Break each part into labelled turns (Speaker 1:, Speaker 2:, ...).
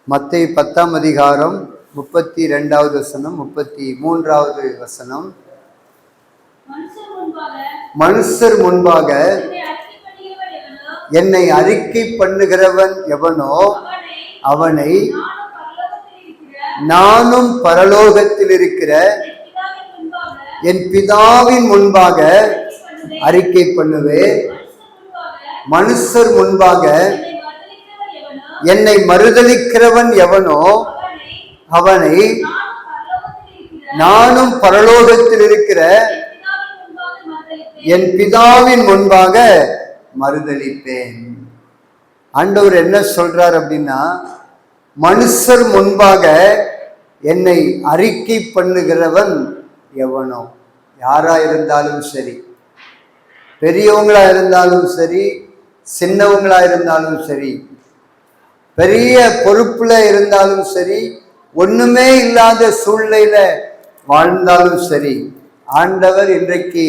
Speaker 1: மத்தேயு 10ஆம் அதிகாரம் 32வது வசனம் 33வது வசனம். மனுஷர் முன்பாக என்னை அறிக்கை பண்ணுகிறவன் எவனோ அவனை நானும் பரலோகத்தில் இருக்கிற என் பிதாவின் முன்பாக அறிக்கை பண்ணுவேன். மனுஷர் முன்பாக என்னை மறுதலிக்கிறவன் எவனோ அவனை நானும் பரலோகத்தில் இருக்கிற என் பிதாவின் முன்பாக மறுதலிப்பேன். ஆண்டவர் என்ன சொல்றார் அப்படின்னா, மனுஷர் முன்பாக என்னை அறிக்கை பண்ணுகிறவன் எவனோ, யாரா இருந்தாலும் சரி, பெரியவங்களா இருந்தாலும் சரி, சின்னவங்களா இருந்தாலும் சரி, பெரிய பொறுப்புல இருந்தாலும் சரி, ஒண்ணுமே இல்லாத சூழ்நிலையில வாழ்ந்தாலும் சரி, ஆண்டவர் இன்றைக்கு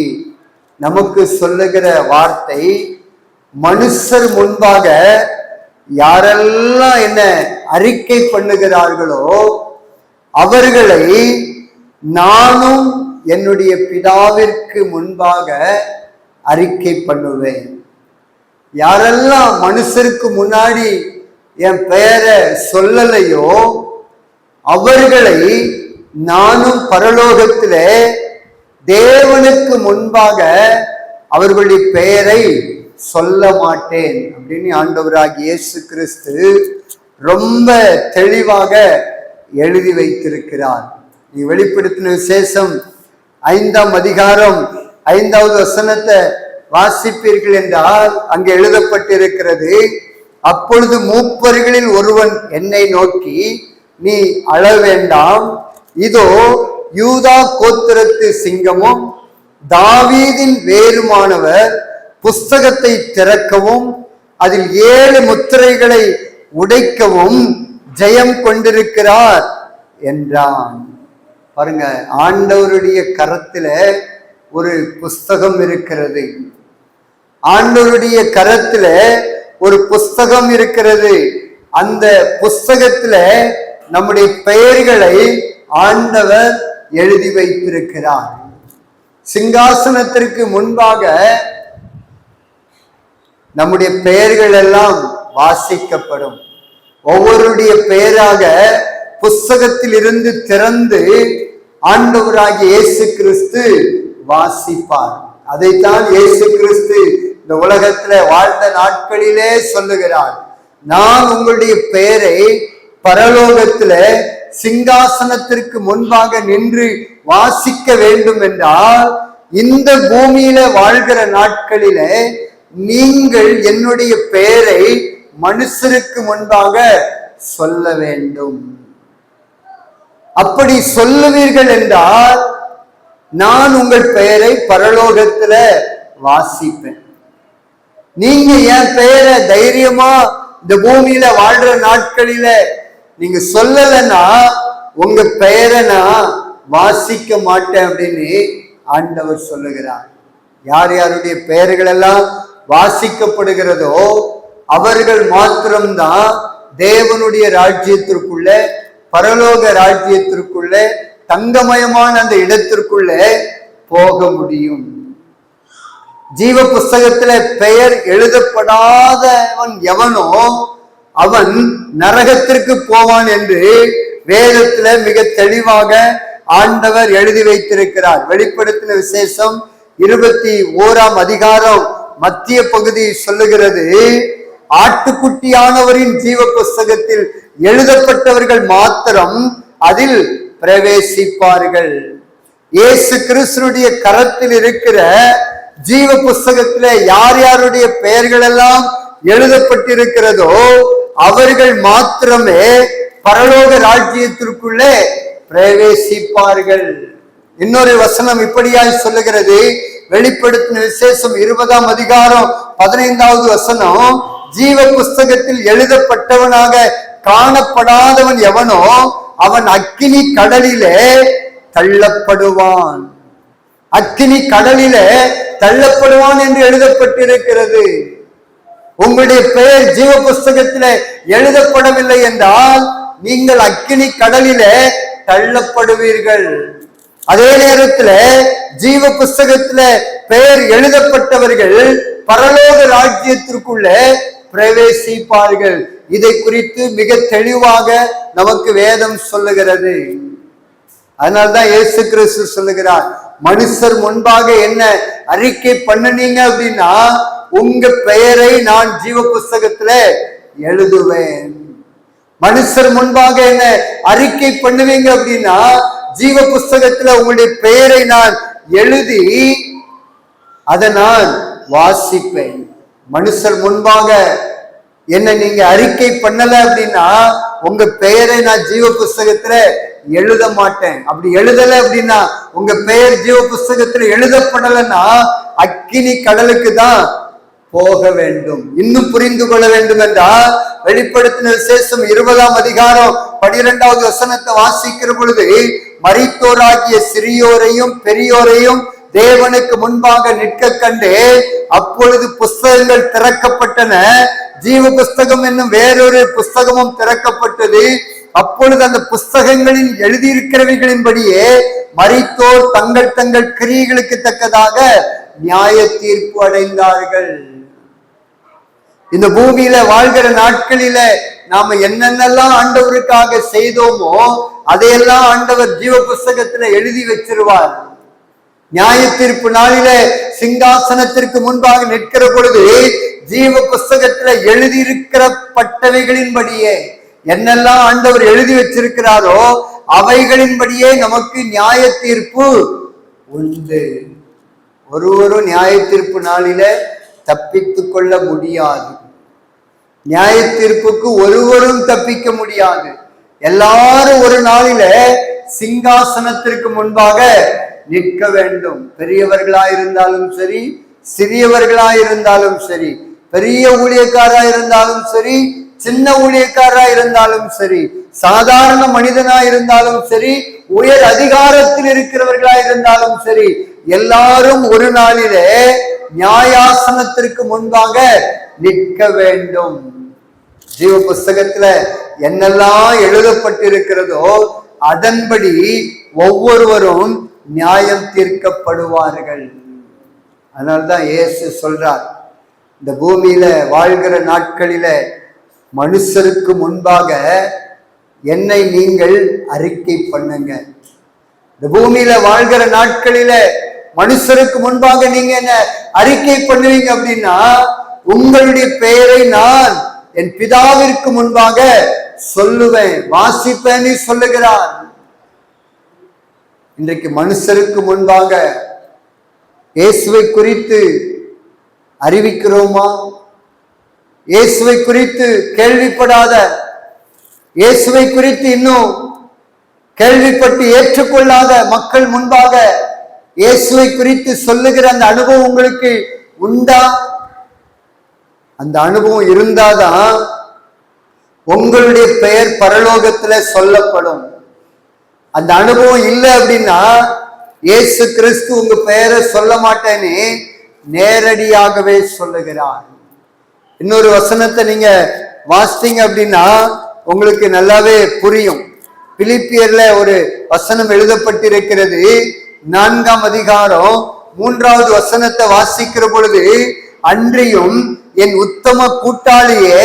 Speaker 1: நமக்கு சொல்லுகிற வார்த்தை, மனுஷர் முன்பாக யாரெல்லாம் என்ன அறிக்கை பண்ணுகிறார்களோ அவர்களை நானும் என்னுடைய பிதாவிற்கு முன்பாக அறிக்கை பண்ணுவேன். யாரெல்லாம் மனுஷருக்கு முன்னாடி என் பெயரை சொல்லலையோ அவர்களை நானும் பரலோகத்திலே தேவனுக்கு முன்பாக அவர்களுடைய பெயரை சொல்ல மாட்டேன் அப்படின்னு ஆண்டவராகிய இயேசு கிறிஸ்து ரொம்ப தெளிவாக எழுதி வைத்திருக்கிறார். நீ வெளிப்படுத்தின விசேஷம் 5ஆம் அதிகாரம் 5வது வசனத்தை வாசிப்பீர்கள் என்றால் அங்கே எழுதப்பட்டிருக்கிறது, அப்பொழுது மூப்பர்களில் ஒருவன் என்னை நோக்கி, நீ அழ வேண்டாம், இதோ யூதா கோத்திரத்து சிங்கமும் தாவீதின் வேருமானவர் புஸ்தகத்தை திறக்கவும் அதில் 7 முத்திரைகளை உடைக்கவும் ஜெயம் கொண்டிருக்கிறார் என்றான். பாருங்க, ஆண்டவருடைய கரத்துல ஒரு புஸ்தகம் இருக்கிறது. ஆண்டவருடைய கரத்துல ஒரு புஸ்தகம் இருக்கிறது. அந்த புஸ்தகத்துல நம்முடைய பெயர்களை ஆண்டவர் எழுதி வைத்திருக்கிறார். சிங்காசனத்திற்கு முன்பாக நம்முடைய பெயர்கள் எல்லாம் வாசிக்கப்படும். ஒவ்வொருடைய பெயராக புஸ்தகத்தில் இருந்து திறந்து ஆண்டவராகிய இயேசு கிறிஸ்து வாசிப்பார். அதைத்தான் இயேசு கிறிஸ்து இந்த உலகத்துல வாழ்ந்த நாட்களிலே சொல்லுகிறார், நான் உங்களுடைய பெயரை பரலோகத்துல சிங்காசனத்திற்கு முன்பாக நின்று வாசிக்க வேண்டும் என்றால் இந்த பூமியில வாழ்கிற நாட்களிலே நீங்கள் என்னுடைய பெயரை மனுஷருக்கு முன்பாக சொல்ல வேண்டும். அப்படி சொல்லுவீர்கள் என்றால் நான் உங்கள் பெயரை பரலோகத்துல வாசிப்பேன். நீங்க என் பெயரை தைரியமா இந்த பூமியில வாழ்ற நாட்களில நீங்க சொல்லலைன்னா உங்க பெயரை நான் வாசிக்க மாட்டேன் அப்படின்னு ஆண்டவர் சொல்லுகிறார். யார் யாருடைய பெயர்கள் எல்லாம் வாசிக்கப்படுகிறதோ அவர்கள் மாத்திரம்தான் தேவனுடைய ராஜ்யத்திற்குள்ள, பரலோக ராஜ்யத்திற்குள்ள, தங்கமயமான அந்த இடத்திற்குள்ளே போக முடியும். ஜீவ புஸ்தகத்துல பெயர் எழுதப்படாதவன் எவனோ அவன் நரகத்திற்கு போவான் என்று வேதத்துல மிக தெளிவாக ஆண்டவர் எழுதி வைத்திருக்கிறார். வெளிப்படுத்தின விசேஷம் 21ஆம் அதிகாரம் மத்திய பகுதி சொல்லுகிறது, ஆட்டுக்குட்டியானவரின் ஜீவ புஸ்தகத்தில் எழுதப்பட்டவர்கள் மாத்திரம் அதில் பிரவேசிப்பார்கள். இயேசு கிறிஸ்துடைய கரத்தில் இருக்கிற ஜீவ புஸ்தகத்துல யார் யாருடைய பெயர்கள் எல்லாம் எழுதப்பட்டிருக்கிறதோ அவர்கள் மாத்திரமே பரலோக ராஜ்யத்திற்குள்ளே பிரவேசிப்பார்கள். இன்னொரு வசனம் இப்படியாய் சொல்லுகிறது, வெளிப்படுத்தின விசேஷம் 20ஆம் அதிகாரம் 15வது வசனம், ஜீவ புஸ்தகத்தில் எழுதப்பட்டவனாக காணப்படாதவன் எவனோ அவன் அக்கினி கடலிலே தள்ளப்படுவான். அக்கினி கடலிலே தள்ளப்படுவான் என்று எழுதப்பட்டிருக்கிறது. உங்களுடைய பெயர் ஜீவ புஸ்தகத்தில் எழுதப்படவில்லை என்றால் நீங்கள் அக்கினி கடலிலே தள்ளப்படுவீர்கள். அதே நேரத்தில் ஜீவ புஸ்தகத்துல பெயர் எழுதப்பட்டவர்கள் பரலோக ராஜ்யத்திற்குள்ள பிரவேசிப்பார்கள். இதை குறித்து மிக தெளிவாக நமக்கு வேதம் சொல்லுகிறது. அதனால்தான் இயேசு கிறிஸ்து சொல்லுகிறார், மனுஷர் முன்பாக என்ன அறிக்கை பண்ணுனீங்க அப்படின்னா உங்க பெயரை நான் ஜீவ புஸ்தகத்துல எழுதுவேன். மனுஷர் முன்பாக என்ன அறிக்கை பண்ணுவீங்க அப்படின்னா ஜீவ புஸ்தகத்துல உங்களுடைய பெயரை நான் எழுதி அதை நான் வாசிப்பேன். மனுஷர் முன்பாக என்ன நீங்க அறிக்கை பண்ணல அப்படின்னா உங்க பெயரை நான் ஜீவ புஸ்தகத்துல எழுத மாட்டேன். அப்படி எழுதல அப்படின்னா உங்க பெயர் ஜீவ புஸ்தகத்துல எழுதப்படலைன்னா அக்கினி கடலுக்கு தான் போக வேண்டும். இன்னும் புரிந்து கொள்ள வேண்டும் என்றால் வெளிப்படுத்தின விசேஷம் 20ஆம் அதிகாரம் 12வது வசனத்தை வாசிக்கிற பொழுது மரித்தோராகிய சிறியோரையும் பெரியோரையும் தேவனுக்கு முன்பாக நிற்க கண்டு அப்பொழுது புஸ்தகங்கள் திறக்கப்பட்டன. ஜீவ புஸ்தகம் என்னும் வேறொரு புஸ்தகமும் திறக்கப்பட்டது. அப்பொழுது அந்த புஸ்தகங்களில் எழுதியிருக்கிறவைகளின்படியே மரித்தோர் தங்கள் தங்கள் கிரியைகளுக்கு தக்கதாக நியாய தீர்ப்பு அடைந்தார்கள். இந்த பூமியில வாழ்கிற நாட்களில நாம என்னென்னலாம் ஆண்டவருக்காக செய்தோமோ அதையெல்லாம் ஆண்டவர் ஜீவ புஸ்தகத்துல எழுதி வச்சிருவார். நியாய தீர்ப்பு நாளில சிங்காசனத்திற்கு முன்பாக நிற்கிற பொழுது ஜீவ புஸ்தகத்துல எழுதியிருக்கிற பட்டவைகளின்படியே என்னெல்லாம் ஆண்டவர் எழுதி வச்சிருக்கிறாரோ அவைகளின்படியே நமக்கு நியாய தீர்ப்பு உண்டு. ஒரு நியாய தீர்ப்பு நாளில தப்பித்து கொள்ள முடியாது. நியாய தீர்ப்புக்கு ஒருவரும் தப்பிக்க முடியாது. எல்லாரும் ஒரு நாளில சிங்காசனத்திற்கு முன்பாக நிற்க வேண்டும். பெரியவர்களாயிருந்தாலும் சரி, சிறியவர்களாயிருந்தாலும் சரி, பெரிய ஊழியக்காராயிருந்தாலும் சரி, சின்ன ஊழியக்காராயிருந்தாலும் சரி, சாதாரண மனிதனாயிருந்தாலும் சரி, உயர் அதிகாரத்தில் இருக்கிறவர்களாயிருந்தாலும் சரி, எல்லாரும் ஒரு நாளிலே நியாயாசனத்திற்கு முன்பாக நிற்க வேண்டும். ஜீவ புஸ்தகத்துல என்னெல்லாம் எழுதப்பட்டிருக்கிறதோ அதன்படி ஒவ்வொருவரும் நியாயம் தீர்க்கப்படுவார்கள். அதனால்தான் இயேசு சொல்றார், இந்த பூமியில வாழ்கிற நாட்களில மனுஷருக்கு முன்பாக என்னை நீங்கள் அறிக்கை பண்ணுங்க. இந்த பூமியில வாழ்கிற நாட்களில மனுஷருக்கு முன்பாக நீங்க என்ன அறிக்கை பண்ணுவீங்க அப்படின்னா உங்களுடைய பெயரை நான் என் பிதாவிற்கு முன்பாக சொல்லுவேன், வாசிப்பேன்னு சொல்லுகிறார். இன்றைக்கு மனுஷருக்கு முன்பாக இயேசுவை குறித்து அறிவிக்கிறோமா? இயேசுவை குறித்து கேள்விப்படாத, இயேசுவை குறித்து இன்னும் கேள்விப்பட்டு ஏற்றுக்கொள்ளாத மக்கள் முன்பாக இயேசுவை குறித்து சொல்லுகிற அந்த அனுபவம் உங்களுக்கு உண்டா? அந்த அனுபவம் இருந்தாதான் உங்களுடைய பெயர் பரலோகத்துல சொல்லப்படும். அந்த அனுபவம் இல்லை அப்படின்னா இயேசு கிறிஸ்து உங்க பெயரை சொல்ல மாட்டேன்னு நேரடியாகவே சொல்லுகிறார். இன்னொரு வசனத்தை நீங்க வாசித்தீங்க அப்படின்னா உங்களுக்கு நல்லாவே புரியும். பிலிப்பியர்ல ஒரு வசனம் எழுதப்பட்டிருக்கிறது. 4ஆம் அதிகாரம் 3வது வசனத்தை வாசிக்கிற பொழுது, அன்றியும் என் உத்தம கூட்டாளியே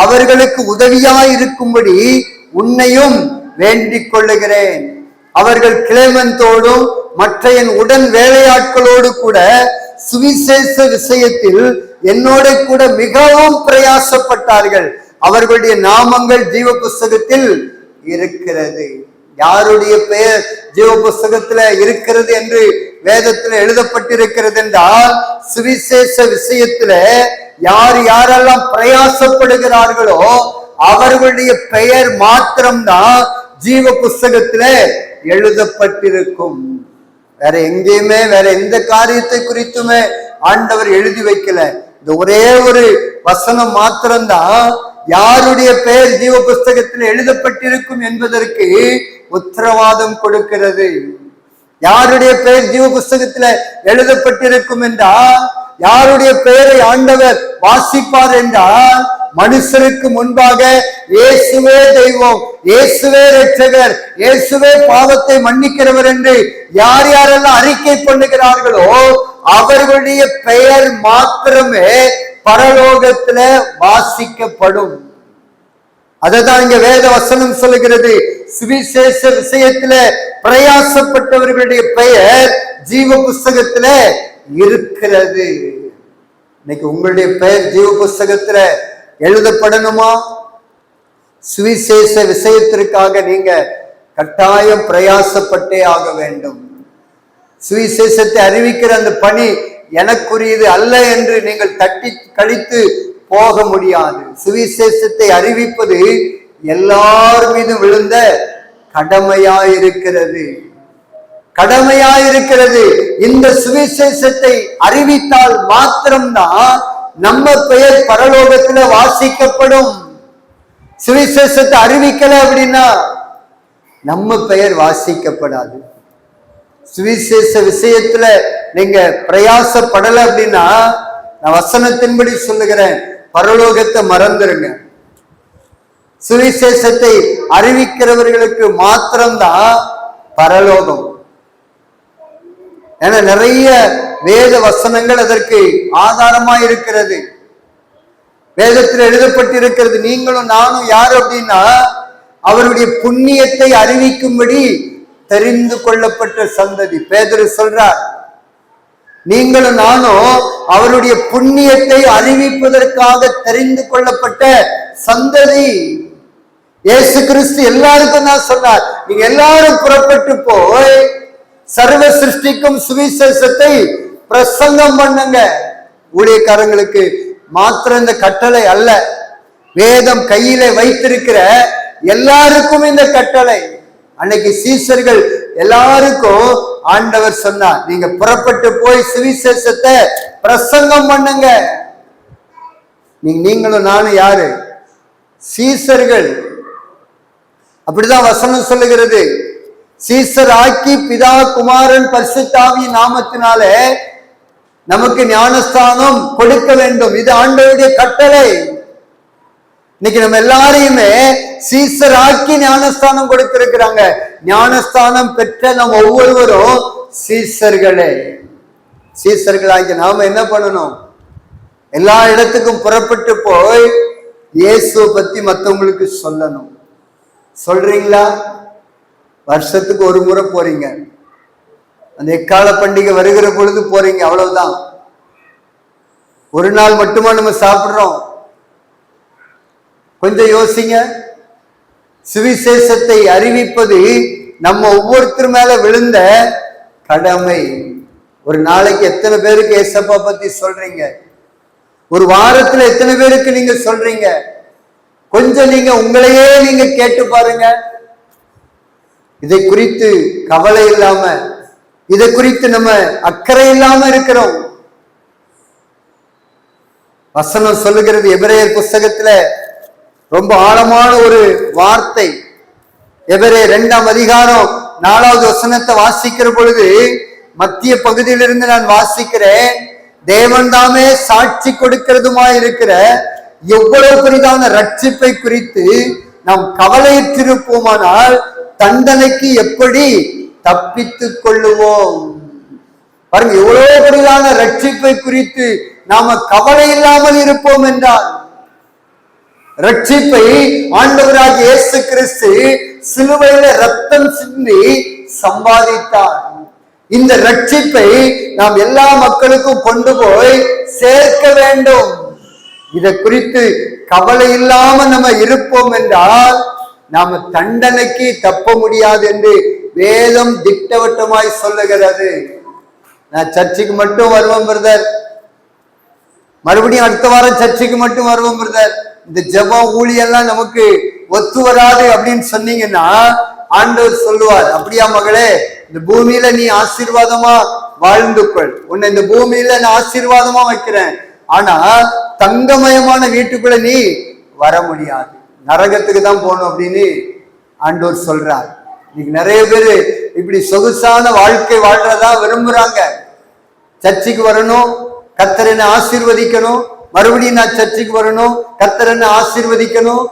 Speaker 1: அவர்களுக்கு உதவியாயிருக்கும்படி உன்னையும் வேண்டிக் கொள்ளுகிறேன். அவர்கள் கிளேமந்தோடும் மற்ற என் உடன் வேலையாட்களோடு கூட சுவிசேஷ விஷயத்தில் என்னோட கூட மிகவும் பிரயாசப்பட்டார்கள். அவர்களுடைய நாமங்கள் ஜீவ புஸ்தகத்தில் இருக்கிறது. யாருடைய பெயர் ஜீவ புஸ்தகத்துல இருக்கிறது என்று வேதத்துல எழுதப்பட்டிருக்கிறது என்றால், சுவிசேஷ விஷயத்துல யார் யாரெல்லாம் பிரயாசப்படுகிறார்களோ அவர்களுடைய பெயர் மாத்திரம்தான் ஜீவ புஸ்தகத்துல எழுதப்பட்டிருக்கும். வேற எங்கேயுமே வேற எந்த காரியத்தை குறித்துமே ஆண்டவர் எழுதி வைக்கல. இந்த ஒரே ஒரு வசனம் மாத்திரம்தான் யாருடைய பெயர் ஜீவ புஸ்தகத்தில் எழுதப்பட்டிருக்கும் என்பதற்கு உத்தரவாதம் கொடுக்கிறது. யாருடைய பெயர் ஜீவ புஸ்தகத்துல எழுதப்பட்டிருக்கும் என்றால், யாருடைய பெயரை ஆண்டவர் வாசிப்பார் என்றால் மனுஷருக்கு முன்பாக இயேசுவே தெய்வம், இயேசுவே இரட்சகர், இயேசுவே பாவத்தை மன்னிக்கிறவர் என்று யார் யாரெல்லாம் அறிக்கை பண்ணுகிறார்களோ அவர்களுடைய பெயர் மாத்திரமே பரலோகத்துல வாசிக்கப்படும். அததான் இங்க வேத வசனம் சொல்லுகிறது. சுவிசேஷ விஷயத்துல பிரயாசப்பட்டவர்களுடைய பெயர் ஜீவ புஸ்தகத்துல இருக்கிறது. இன்னைக்கு உங்களுடைய பெயர் ஜீவ புஸ்தகத்துல எழுதப்படணுமா? சுவிசேஷ விஷயத்திற்காக நீங்க கட்டாயம் பிரயாசப்பட்டே ஆக வேண்டும். சுவிசேஷத்தை அறிவிக்கிற அந்த பணி எனக்குரியது அல்ல என்று நீங்கள் தட்டி கழித்து போக முடியாது. சுவிசேஷத்தை அறிவிப்பது எல்லார் மீதும் விழுந்த கடமையாயிருக்கிறது. இந்த சுவிசேஷத்தை அறிவித்தால் மாத்திரம்தான் நம்ம பெயர் பரலோகத்துல வாசிக்கப்படும். சுவிசேஷத்தை அறிவிக்கல அப்படின்னா நம்ம பெயர் வாசிக்கப்படாது. சுவிசேஷ விஷயத்துல நீங்க பிரயாசப்படல அப்படின்னா, நான் வசனத்தின்படி சொல்லுகிறேன், பரலோகத்தை மறந்துருங்க. சுவிசேஷத்தை அறிவிக்கிறவர்களுக்கு மாத்திரம்தான் பரலோகம். ஏன்னா நிறைய வேத வசனங்கள் அதற்கு ஆதாரமா இருக்கிறது. வேதத்தில் எழுதப்பட்டிருக்கிறது. நீங்களும் நானும் யார் அப்படின்னா, அவருடைய புண்ணியத்தை அறிவிக்கும்படி தெரிந்து கொள்ளப்பட்ட சந்ததி. பேதுரு சொல்றார், நீங்களும் நானும் அவருடைய புண்ணியத்தை அறிவிப்பதற்காக தெரிந்து கொள்ளப்பட்ட சந்ததி. இயேசு கிறிஸ்து எல்லாருக்கும் தான் சொன்னார், நீங்க எல்லாரும் புறப்பட்டு போய் சர்வ சிருஷ்டிக்கும் சுவிசேஷத்தை பிரசங்கம் பண்ணுங்க. ஊழியக்காரங்களுக்கு மாத்திரம் இந்த கட்டளை அல்ல, வேதம் கையில வைத்திருக்கிற எல்லாருக்கும் இந்த கட்டளை. அன்னைக்கு சீசர்கள் எல்லாருக்கும் ஆண்டவர் சொன்னார், நீங்க புறப்பட்டு போய் சுவிசேஷத்தை பிரசங்கம் பண்ணுங்க. நீங்களும் நானும் யாரு? சீசர்கள். அப்படிதான் வசனம் சொல்லுகிறது. சீசர் ஆக்கி பிதா குமாரன் பரிசுத்த ஆவியின் நாமத்தினாலே நமக்கு ஞானஸ்தானம் கொடுக்க வேண்டும். இது ஆண்டவருடைய கட்டளை. இன்னைக்கு நம்ம எல்லாரையுமே சீசர் ஆக்கி ஞானஸ்தானம் கொடுத்திருக்கிறாங்க. ஞானஸ்தானம் பெற்ற நம்ம ஒவ்வொருவரும் சீசர்களே. சீசர்களாகி நாம என்ன பண்ணணும்? எல்லா இடத்துக்கும் புறப்பட்டு போய் இயேசுவை பத்தி மற்றவங்களுக்கு சொல்லணும். சொல்றீங்களா? வருஷத்துக்கு ஒரு முறை போறீங்க, அந்த எக்கால பண்டிகை வருகிற பொழுது போறீங்க, அவ்வளவுதான். ஒரு நாள் மட்டுமா நம்ம சாப்பிடுறோம்? கொஞ்சம் யோசிங்க. சுவிசேஷத்தை அறிவிப்பது நம்ம ஒவ்வொருத்தர் மேல விழுந்த கடமை. ஒரு நாளைக்கு எத்தனை பேருக்கு ஏசப்பா பத்தி சொல்றீங்க? ஒரு வாரத்துல எத்தனை பேருக்கு நீங்க சொல்றீங்க? கொஞ்சம் நீங்க உங்களையே நீங்க கேட்டு பாருங்க. இதை குறித்து கவலை இல்லாம, இதை குறித்து நம்ம அக்கறை இல்லாம இருக்கிறோம். வசனம் சொல்லுகிறது, எபிரேயர் புஸ்தகத்துல ரொம்ப ஆழமான ஒரு வார்த்தை. எபிரேயர் 2ஆம் அதிகாரம் 4வது வசனத்தை வாசிக்கிற பொழுது, மத்திய பகுதியிலிருந்து நான் வாசிக்கிறேன். தேவன் தாமே சாட்சி கொடுக்கிறதுமா இருக்கிற எவ்வளவு பெரிதான ரட்சிப்பை குறித்து நாம் கவலையற்றிருப்போமானால் தண்டனைக்கு எப்படி தப்பித்துக் கொள்ளுவோம்? பாருங்க, எவ்வளவு பெரிதான ரட்சிப்பை குறித்து நாம கவலை இல்லாமல் இருப்போம் என்றால், ரட்சிப்பை ஆண்டவராக இயேசு கிறிஸ்து சிலுவையில ரத்தம் சிந்தி சம்பாதித்தார். இந்த ரட்சிப்பை நாம் எல்லா மக்களுக்கும் கொண்டு போய் சேர்க்க வேண்டும். இதை குறித்து கவலை இல்லாம நம்ம இருப்போம் என்றால் நாம தண்டனைக்கு தப்ப முடியாது என்று வேதம் திட்டவட்டமாய் சொல்லுகிறது. நான் சர்ச்சுக்கு மட்டும் வருவேன் பிரதர், மறுபடியும் அடுத்த வாரம் சர்ச்சுக்கு மட்டும் வருவோம் பிரதர், இந்த ஜெபம் ஊழியெல்லாம் நமக்கு ஒத்து வராது அப்படின்னு சொன்னீங்கன்னா ஆண்டவர் சொல்லுவார், அப்படியா மகளே, இந்த பூமியில நீ ஆசீர்வாதமா வாழ்ந்து கொள், உன்னை இந்த பூமியில நான் ஆசீர்வாதமா வைக்கிறேன், ஆனா தங்கமயமான வீட்டுக்குள்ள நீ வர முடியாது, நரகத்துக்கு தான் போகணும் அப்படின்னு ஆண்டவர் சொல்றார். இன்னைக்கு நிறைய பேரு இப்படி சொகுசான வாழ்க்கை வாழ்றதா விரும்புறாங்க. சர்ச்சுக்கு வரணும், கர்த்தரை ஆசீர்வதிக்கணும், மறுபடியும் நான் சர்ச்சுக்கு வரணும், கர்த்தர் என்ன ஆசீர்வதிக்கணும்,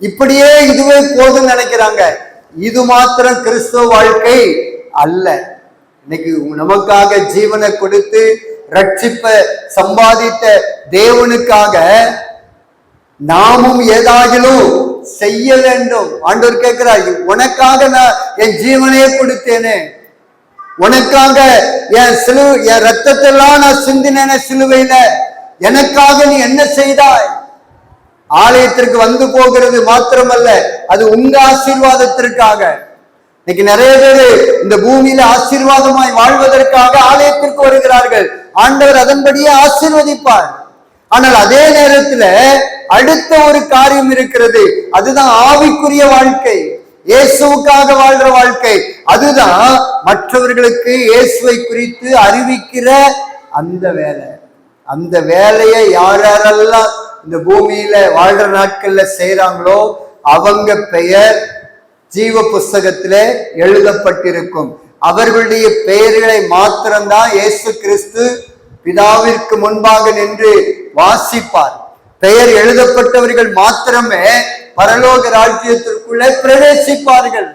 Speaker 1: இப்படியே இதுவே போதும்னு நினைக்கிறாங்க. இது மாத்திரம் கிறிஸ்துவ வாழ்க்கை அல்ல. இன்னைக்கு நமக்காக ஜீவனை கொடுத்து ரட்சிப்ப சம்பாதித்த தேவனுக்காக நாமும் ஏதாகிலும் செய்ய வேண்டும். ஆண்டவர் கேட்கிறார், உனக்காக நான் என் ஜீவனையே கொடுத்தேனே, உனக்காக என் ரத்தத்தெல்லாம் நான் சிந்தினேன சிலுவையில, எனக்காக நீ என்ன செய்தாய்? ஆலயத்திற்கு வந்து போகிறது மாத்திரமல்ல, அது உங்க ஆசீர்வாதத்திற்காக. இன்னைக்கு நிறைய பேரு இந்த பூமியில ஆசீர்வாதமாய் வாழ்வதற்காக ஆலயத்திற்கு வருகிறார்கள். ஆண்டவர் அதன்படியே ஆசீர்வதிப்பார். ஆனால் அதே நேரத்துல அடுத்த ஒரு காரியம் இருக்கிறது, அதுதான் ஆவிக்குரிய வாழ்க்கை, இயேசுவுக்காக வாழ்ற வாழ்க்கை. அதுதான் மற்றவர்களுக்கு இயேசுவை குறித்து அறிவிக்கிற அந்த வேலை. அந்த வேலையை யாரெல்லாம் இந்த பூமியில வாழ்ற நாட்கள்ல செய்யறாங்களோ அவங்க பெயர் ஜீவ புஸ்தகத்தில எழுதப்பட்டிருக்கும். அவர்களுடைய பெயர்களை மாத்திரம்தான் இயேசு கிறிஸ்து பிதாவிற்கு முன்பாக நின்று வாசிப்பார். பெயர் எழுதப்பட்டவர்கள் மாத்திரமே பரலோக ராஜ்யத்திற்குள்ளே பிரவேசிப்பார்கள்.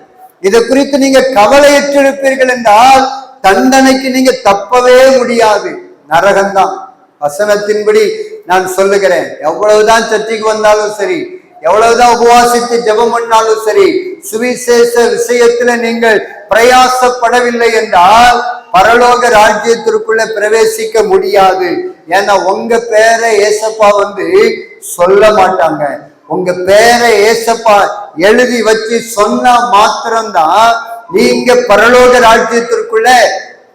Speaker 1: இதை குறித்து நீங்க கவலையற்றிருப்பீர்கள் என்றால் தண்டனைக்கு நீங்க தப்பவே முடியாது, நரகம்தான். வசனத்தின்படி நான் சொல்லுகிறேன், எவ்வளவுதான் சர்ச்சைக்கு வந்தாலும் சரி, எவ்வளவுதான் உபவாசித்து ஜெபம் பண்ணாலும் சரி, சுவிசேஷ விஷயத்துல நீங்கள் பிரயாசப்படவில்லை என்றால் பரலோக ராஜ்யத்திற்குள்ள பிரவேசிக்க முடியாது. ஏன்னா உங்க பேரை ஏசப்பா சொல்ல மாட்டாங்க. உங்க பேரை ஏசப்பா எழுதி வச்சு சொன்னா மாத்திரம்தான் நீங்க பரலோக ராஜ்யத்திற்குள்ள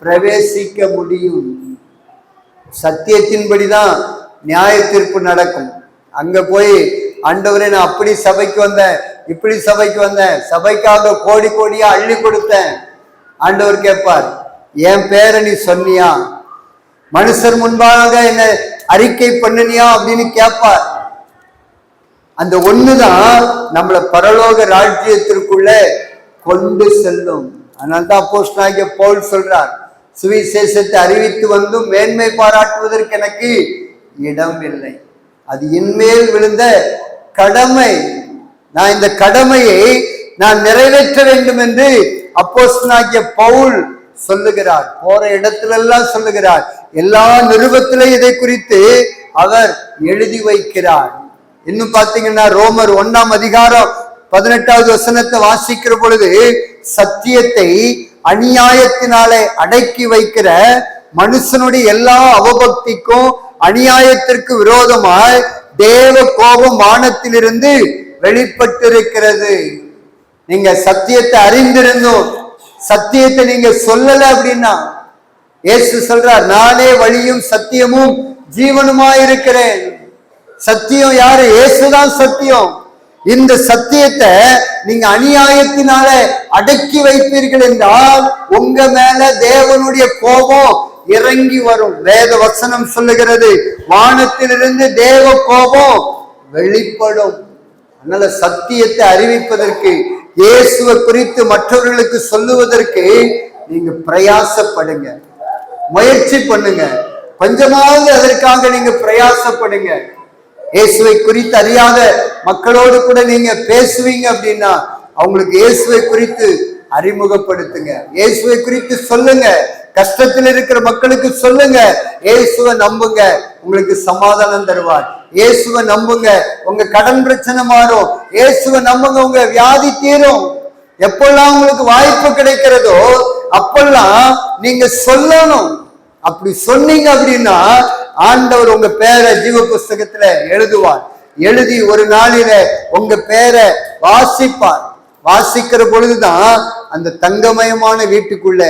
Speaker 1: பிரவேசிக்க முடியும். சத்தியத்தின்படிதான் நியாய தீர்ப்பு நடக்கும். அங்க போய் ஆண்டவரே நான் அப்படி சபைக்கு வந்தேன், இப்படி சபைக்கு வந்தேன், சபைக்காக கோடி கோடியா அள்ளி கொடுத்தேன், ஆண்டவர் கேட்பார், என் பேரை நீ சொன்னியா, மனுஷர் முன்பாக என்ன அறிக்கை பண்ணினியா அப்படின்னு கேட்பார். அந்த ஒண்ணுதான் நம்மளை பரலோக ராஜ்யத்திற்குள்ள கொண்டு செல்லும். அதனால்தான் அப்போஸ்தலனாகிய பவுல் சொல்றார், சுவிசேஷத்தை அறிவித்து வந்தும் மேன்மை பாராட்டுவதற்கு எனக்கு இடம் இல்லை, அது என்மேல் விழுந்த கடமை, நான் இந்த கடமையை நான் நிறைவேற்ற வேண்டும் என்று அப்போஸ்தலனாகிய பவுல் சொல்லுகிறார். போற இடத்துல எல்லாம் சொல்லுகிறார். எல்லா நிருபத்திலும் இதை குறித்து அவர் எழுதி வைக்கிறார். இன்னும் பாத்தீங்கன்னா ரோமர் 1ஆம் அதிகாரம் 18வது வசனத்தை வாசிக்கிற பொழுது, சத்தியத்தை அநியாயத்தினாலே அடக்கி வைக்கிற மனுஷனுடைய எல்லா அவபக்திக்கும் அநியாயத்திற்கு விரோதமாய் தேவ கோபம் வானத்திலிருந்து வெளிப்பட்டிருக்கிறது. நீங்க சத்தியத்தை அறிந்திருந்தோம், சத்தியத்தை நீங்க சொல்லல அப்படின்னா, இயேசு சொல்றார், நானே வழியும் சத்தியமும் ஜீவனுமாயிருக்கிறேன். சத்தியம் யாரு? இயேசுதான் சத்தியம். இந்த சத்தியத்தை நீங்க அநியாயத்தினால அடக்கி வைப்பீர்கள் என்றால் உங்க மேல தேவனுடைய கோபம் இறங்கி வரும். வேத வசனம் சொல்லுகிறது, வானத்திலிருந்து தேவ கோபம் வெளிப்படும். அதனால சத்தியத்தை அறிவிப்பதற்கு, இயேசுவை குறித்து மற்றவர்களுக்கு சொல்லுவதற்கு நீங்க பிரயாசப்படுங்க, முயற்சி பண்ணுங்க, கொஞ்சமாவது அதற்காக நீங்க பிரயாசப்படுங்க. இயேசுவை குறித்து அறியாத மக்களோடு கூட நீங்க பேசுவீங்க அப்படின்னா அவங்களுக்கு இயேசுவை குறித்து அறிமுகப்படுத்துங்க, இயேசுவை குறித்து சொல்லுங்க, கஷ்டத்தில் இருக்கிற மக்களுக்கு சொல்லுங்க, இயேசுவை நம்புங்க, உங்களுக்கு சமாதானம் தருவார். இயேசுவை நம்புங்க, உங்க கடன் பிரச்சனை மாறும். இயேசுவை நம்புங்க, உங்க வியாதி தீரும். எப்பெல்லாம் உங்களுக்கு வாய்ப்பு கிடைக்கிறதோ அப்பெல்லாம் நீங்க சொல்லணும். அப்படி சொன்னீங்க அப்படின்னா ஆண்டவர் உங்க பேரை ஜீவ புஸ்தகத்துல எழுதுவார். எழுதி ஒரு நாளில உங்க பேரை வாசிப்பார். வாசிக்கிற பொழுதுதான் அந்த தங்கமயமான வீட்டுக்குள்ள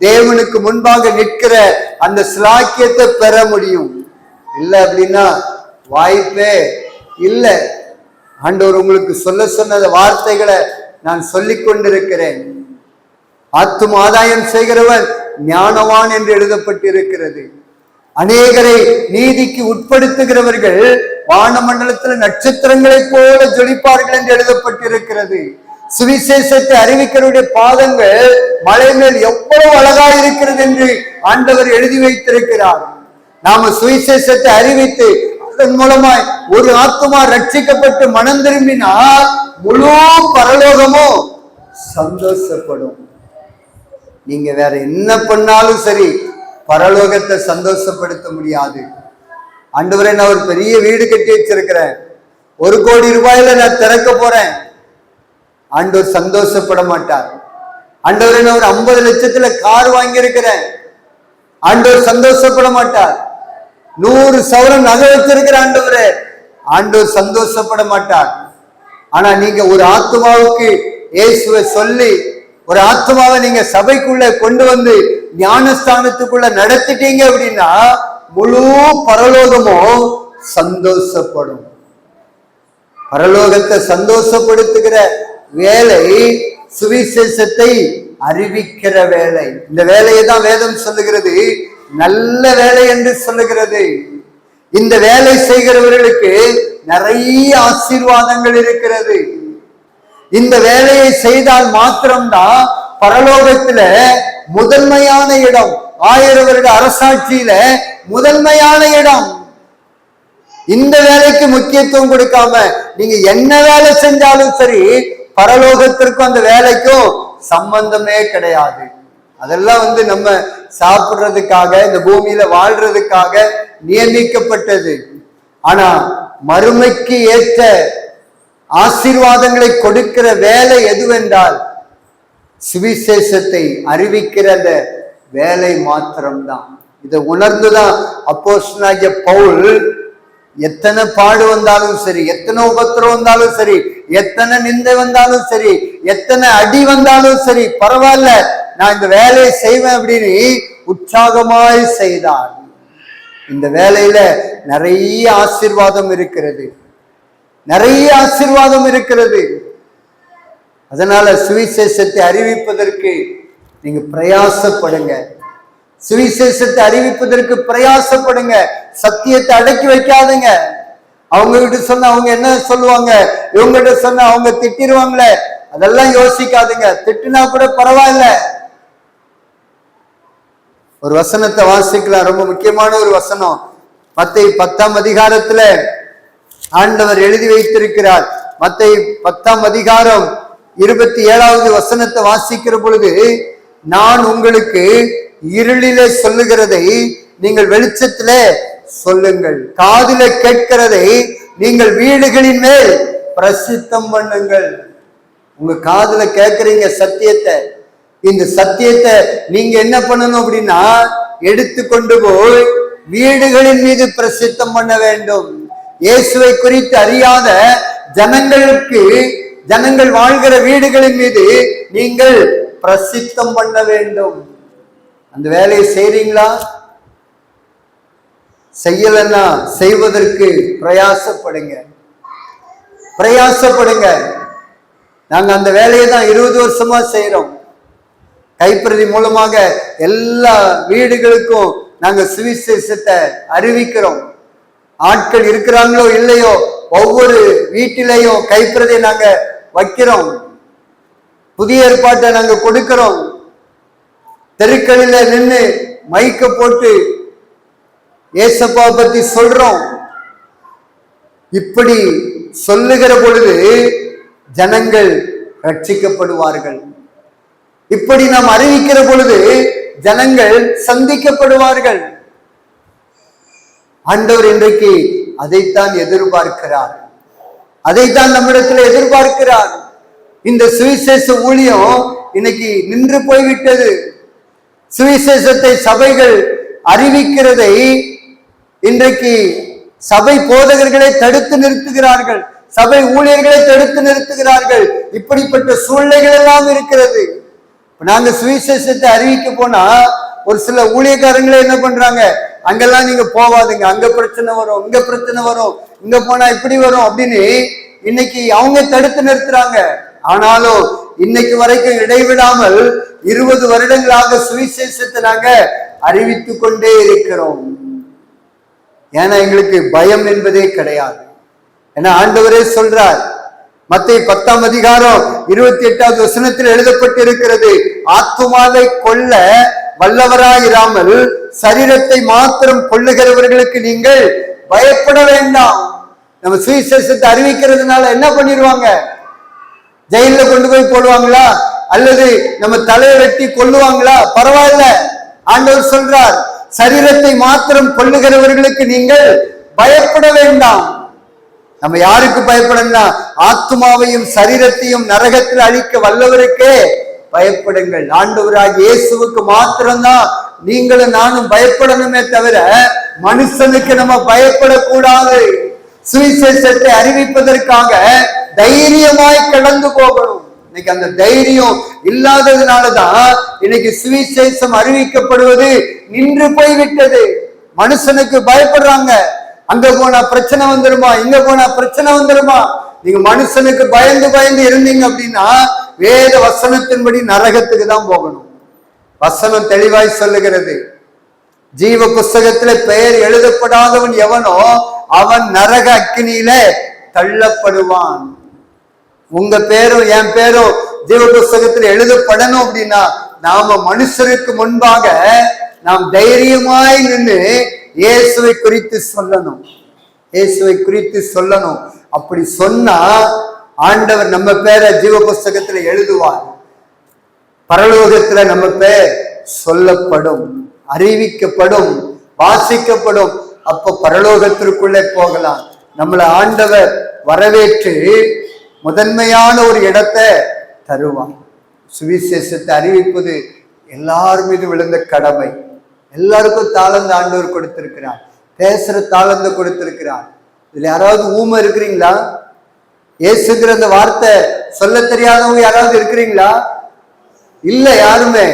Speaker 1: தேவனுக்கு முன்பாக நிற்கிற அந்த சிலாக்கியத்தை பெற முடியும். இல்லை அப்படின்னா வாய்ப்பே இல்லை. ஆண்டவர் உங்களுக்கு சொல்ல சொன்ன வார்த்தைகளை நான் சொல்லிக் கொண்டிருக்கிறேன். ஆத்தும் ஆதாயம் செய்கிறவன் ஞானவான் என்று எழுதப்பட்டிருக்கிறது. அநேகரை நீதிக்கு உட்படுத்துகிறவர்கள் வானமண்டலத்தில் நட்சத்திரங்களை போல ஜொலிப்பார்கள் என்று எழுதப்பட்டிருக்கிறது. சுவிசேஷத்தை அறிவிக்கிறவருடைய பாதங்கள் மலை மேல் எவ்வளவு அழகாக இருக்கிறது என்று ஆண்டவர் எழுதி வைத்திருக்கிறார். நாம சுவிசேஷத்தை அறிவித்து மூலமாய் ஒரு ஆத்துமா ரட்சிக்கப்பட்டு மனம் திரும்பினால் முழு பரலோகமும் சந்தோஷப்படும். நீங்க வேற என்ன பண்ணாலும் சரி பரலோகத்தை சந்தோஷப்படுத்த முடியாது. ஆண்டவரே, நான் ஒரு பெரிய வீடு கட்டி வச்சிருக்கிறேன், 1 கோடி ரூபாயில நான் திறக்க போறேன், ஆண்டவர் சந்தோஷப்பட மாட்டார். ஆண்டவரே, நான் ஒரு 50 லட்சத்துல கார் வாங்கி இருக்கிறேன், ஆண்டவர் சந்தோஷப்பட மாட்டார். 100 சவரம் நகை வச்சிருக்கிற ஆண்டவரே, ஆண்டவர் சந்தோஷப்பட மாட்டார். ஆனா நீங்க ஒரு ஆத்மாவுக்கு இயேசுவை சொல்லி ஒரு ஆத்மாவை நீங்க சபைக்குள்ள கொண்டு வந்து ஞானஸ்தானத்துக்குள்ள நடத்திட்டீங்க அப்படின்னா முழு பரலோகமும் சந்தோஷப்படும். பரலோகத்தை சந்தோஷப்படுத்துகிற வேலை சுவிசேஷத்தை அறிவிக்கிற வேலை. இந்த வேலையை தான் வேதம் சொல்லுகிறது நல்ல வேலை என்று சொல்லுகிறது. இந்த வேலை செய்கிறவர்களுக்கு நிறைய ஆசீர்வாதங்கள் இருக்கிறது. இந்த வேலையை செய்தால் மாத்திரம்தான் பரலோகத்துல முதன்மையான இடம், 1000 வருட அரசாட்சியில முதன்மையான இடம். இந்த வேலைக்கு முக்கியத்துவம் கொடுக்காம நீங்க என்ன வேலை செஞ்சாலும் சரி பரலோகத்திற்கும் அந்த வேலைக்கும் சம்பந்தமே கிடையாது. அதெல்லாம் நம்ம சாப்பிடுறதுக்காக இந்த பூமியில வாழ்றதுக்காக நியமிக்கப்பட்டது. ஆனா மறுமைக்கு ஏற்ற ஆசீர்வாதங்களை கொடுக்கிற வேலை எதுவென்றால் சுவிசேஷத்தை அறிவிக்கிற அந்த வேலை மாத்திரம்தான். இதை உணர்ந்துதான் அப்போஸ்தலனாகிய பவுல் எத்தனை பாடு வந்தாலும் சரி, எத்தனை உபத்திரம் வந்தாலும் சரி, எத்தனை நிந்தை வந்தாலும் சரி, எத்தனை அடி வந்தாலும் சரி, பரவாயில்ல, நான் இந்த வேலையை செய்வேன் அப்படின்னு உற்சாகமாய் செய்தார். இந்த வேலையில நிறைய ஆசீர்வாதம் இருக்கிறது, நிறைய ஆசீர்வாதம் இருக்கிறது. அதனால சுவிசேஷத்தை அறிவிப்பதற்கு நீங்க பிரயாசப்படுங்க, சுவிசேஷத்தை அறிவிப்பதற்கு பிரயாசப்படுங்க. சத்தியத்தை அடக்கி வைக்காதுங்க. அவங்க கிட்ட சொன்ன அவங்க என்ன சொல்லுவாங்க, இவங்க கிட்ட சொன்ன அவங்க திட்டிடுவாங்களே, அதெல்லாம் யோசிக்காதுங்க. திட்டுனா கூட பரவாயில்ல. ஒரு வசனத்தை வாசிக்கலாம், ரொம்ப முக்கியமான ஒரு வசனம். மத்தேயு 10ஆம் அதிகாரத்துல ஆண்டவர் எழுதி வைத்திருக்கிறார். மத்தேயு 10ஆம் அதிகாரம் 27வது வசனத்தை வாசிக்கிற பொழுது, நான் உங்களுக்கு இருளிலே சொல்லுகிறதை நீங்கள் வெளிச்சத்திலே சொல்லுங்கள், காதில கேட்கிறதை நீங்கள் வீடுகளின் மேல் பிரசித்தம் பண்ணுங்கள். உங்க காதுல கேட்கறீங்க சத்தியத்தை, இந்த சத்தியத்தை நீங்க என்ன பண்ணணும் அப்படின்னா எடுத்துக்கொண்டு போய் வீடுகளின் மீது பிரசித்தம் பண்ண வேண்டும். இயேசுவை குறித்து அறியாத ஜனங்களுக்கு, ஜனங்கள் வாழ்கிற வீடுகளின் மீது நீங்கள் பிரசித்தம் பண்ண வேண்டும். அந்த வேலையை செய்றீங்களா? செய்யலன்னா செய்வதற்கு பிரயாசப்படுங்க, பிரயாசப்படுங்க. நாங்க அந்த வேலையை தான் 20 வருஷமா செய்யறோம். கைப்பிரதி மூலமாக எல்லா வீடுகளுக்கும் நாங்க சுவிசேஷத்தை அறிவிக்கிறோம். ஆட்கள் இருக்கிறாங்களோ இல்லையோ, ஒவ்வொரு வீட்டிலையும் கைப்பிரதியை நாங்க வைக்கிறோம். புதிய ஏற்பாட்டை நாங்க கொடுக்கிறோம். தெருக்களில நின்று மைக்க போட்டு ஏசப்பா பத்தி சொல்றோம். இப்படி சொல்லுகிற பொழுது ஜனங்கள் ரட்சிக்கப்படுவார்கள். இப்படி நாம் அறிவிக்கிற பொழுது ஜனங்கள் சந்திக்கப்படுவார்கள். ஆண்டவர் இன்றைக்கு அதைத்தான் எதிர்பார்க்கிறார், அதைத்தான் நம்மிடத்தில் எதிர்பார்க்கிறார். இந்த சுவிசேஷ ஊழியம் இன்னைக்கு நின்று போய்விட்டது. சுவிசேஷத்தை சபைகள் அறிவிக்கிறதை இன்றைக்கு சபை போதகர்களை தடுத்து நிறுத்துகிறார்கள், சபை ஊழியர்களை தடுத்து நிறுத்துகிறார்கள். இப்படிப்பட்ட சூழ்நிலைகள் எல்லாம் இருக்கிறது. நாங்க சுவிசேஷத்தை அறிவிக்க போனா ஒரு சில ஊழியக்காரங்களே என்ன பண்றாங்க, அங்கெல்லாம் நீங்க போவாதுங்க, அங்க பிரச்சனை வரும், இங்க பிரச்சனை வரும், இங்க போனா இப்படி வரும் அப்படின்னு இன்னைக்கு அவங்க தடுத்து நிறுத்துறாங்க. ஆனாலும் இன்னைக்கு வரைக்கும் இடைவிடாமல் 20 வருடங்களாக சுவிசேஷத்தை நாங்க அறிவித்து கொண்டே இருக்கிறோம். ஏன்னா எங்களுக்கு பயம் என்பதே கிடையாது. ஏன்னா ஆண்டவரே சொல்றார், மத்தேயு 10ஆம் அதிகாரம் 28வது வசனத்தில் எழுதப்பட்டு இருக்கிறது, ஆத்துமாவை கொல்ல வல்லவராயிராமல் சரீரத்தை மாத்திரம் கொள்ளுகிறவர்களுக்கு நீங்கள் பயப்பட வேண்டாம். நம்ம சுவிசேஷத்தை அறிவிக்கிறதுனால என்ன பண்ணிடுவாங்க? ஜெயில கொண்டு போய் போடுவாங்களா? அல்லது நம்ம தலையை வெட்டி கொல்லுவாங்களா? பரவாயில்ல. ஆண்டவர் சொல்றார், சரீரத்தை மாத்திரம் கொல்லுகிறவர்களுக்கு நீங்கள் பயப்பட வேண்டாம். நம்ம யாருக்கு பயப்படணும்? ஆத்மாவையும் சரீரத்தையும் நரகத்தில் அழிக்க வல்லவருக்கே பயப்படுங்கள். ஆண்டவராகிய இயேசுவுக்கு மாத்திரம்தான் நீங்களும் நானும் பயப்படணுமே தவிர மனுஷனுக்கு நம்ம பயப்படக்கூடாது. சுவிசேஷத்தை அறிவிப்பதற்காக தைரியமாய் கடந்து போகணும். இன்னைக்கு அந்த தைரியம் இல்லாததுனாலதான் இன்னைக்கு சுவிசேஷம் அறிவிக்கப்படுவது நின்று போய்விட்டது. மனுஷனுக்கு பயப்படுறாங்க. அங்க போனா பிரச்சனை வந்துருமா, இங்க போனா பிரச்சனை வந்துருமா. நீங்க மனுஷனுக்கு பயந்து பயந்து இருந்தீங்க அப்படின்னா வேத வசனத்தின்படி நரகத்துக்கு தான் போகணும். வசனம் தெளிவாய் சொல்லுகிறது, ஜீவ புஸ்தகத்துல பெயர் எழுதப்படாதவன் எவனோ அவன் நரக அக்கினியில தள்ளப்படுவான். உங்க பேரும் என் பேரும் ஜீவ புஸ்தகத்தில் எழுதப்படணும் அப்படின்னா நாம மனுஷருக்கு முன்பாக நாம் தைரியமாய் நின்று இயேசுவை குறித்து சொல்லணும். இயேசுவை குறித்து சொல்லணும். அப்படி சொன்னா ஆண்டவர் நம்ம பேரை ஜீவ புஸ்தகத்துல எழுதுவார். பரலோகத்துல நம்ம பேர் சொல்லப்படும், அறிவிக்கப்படும், வாசிக்கப்படும். அப்ப பரலோகத்திற்குள்ளே போகலாம். நம்மளை ஆண்டவர் வரவேற்று முதன்மையான ஒரு இடத்தை தருவார். சுவிசேஷத்தை அறிவிப்பது எல்லார் மீது விழுந்த கடமை. எல்லாருக்கும் தாளந்து ஆண்டவர் கொடுத்திருக்கிறார். பேசுற தாளந்து கொடுத்திருக்கிறார். இதுல யாராவது ஊமை இருக்கிறீங்களா? இயேசுங்கிற அந்த வார்த்தை சொல்ல தெரியாதவங்க யாராவது இருக்கிறீங்களா? இல்ல, யாருமே.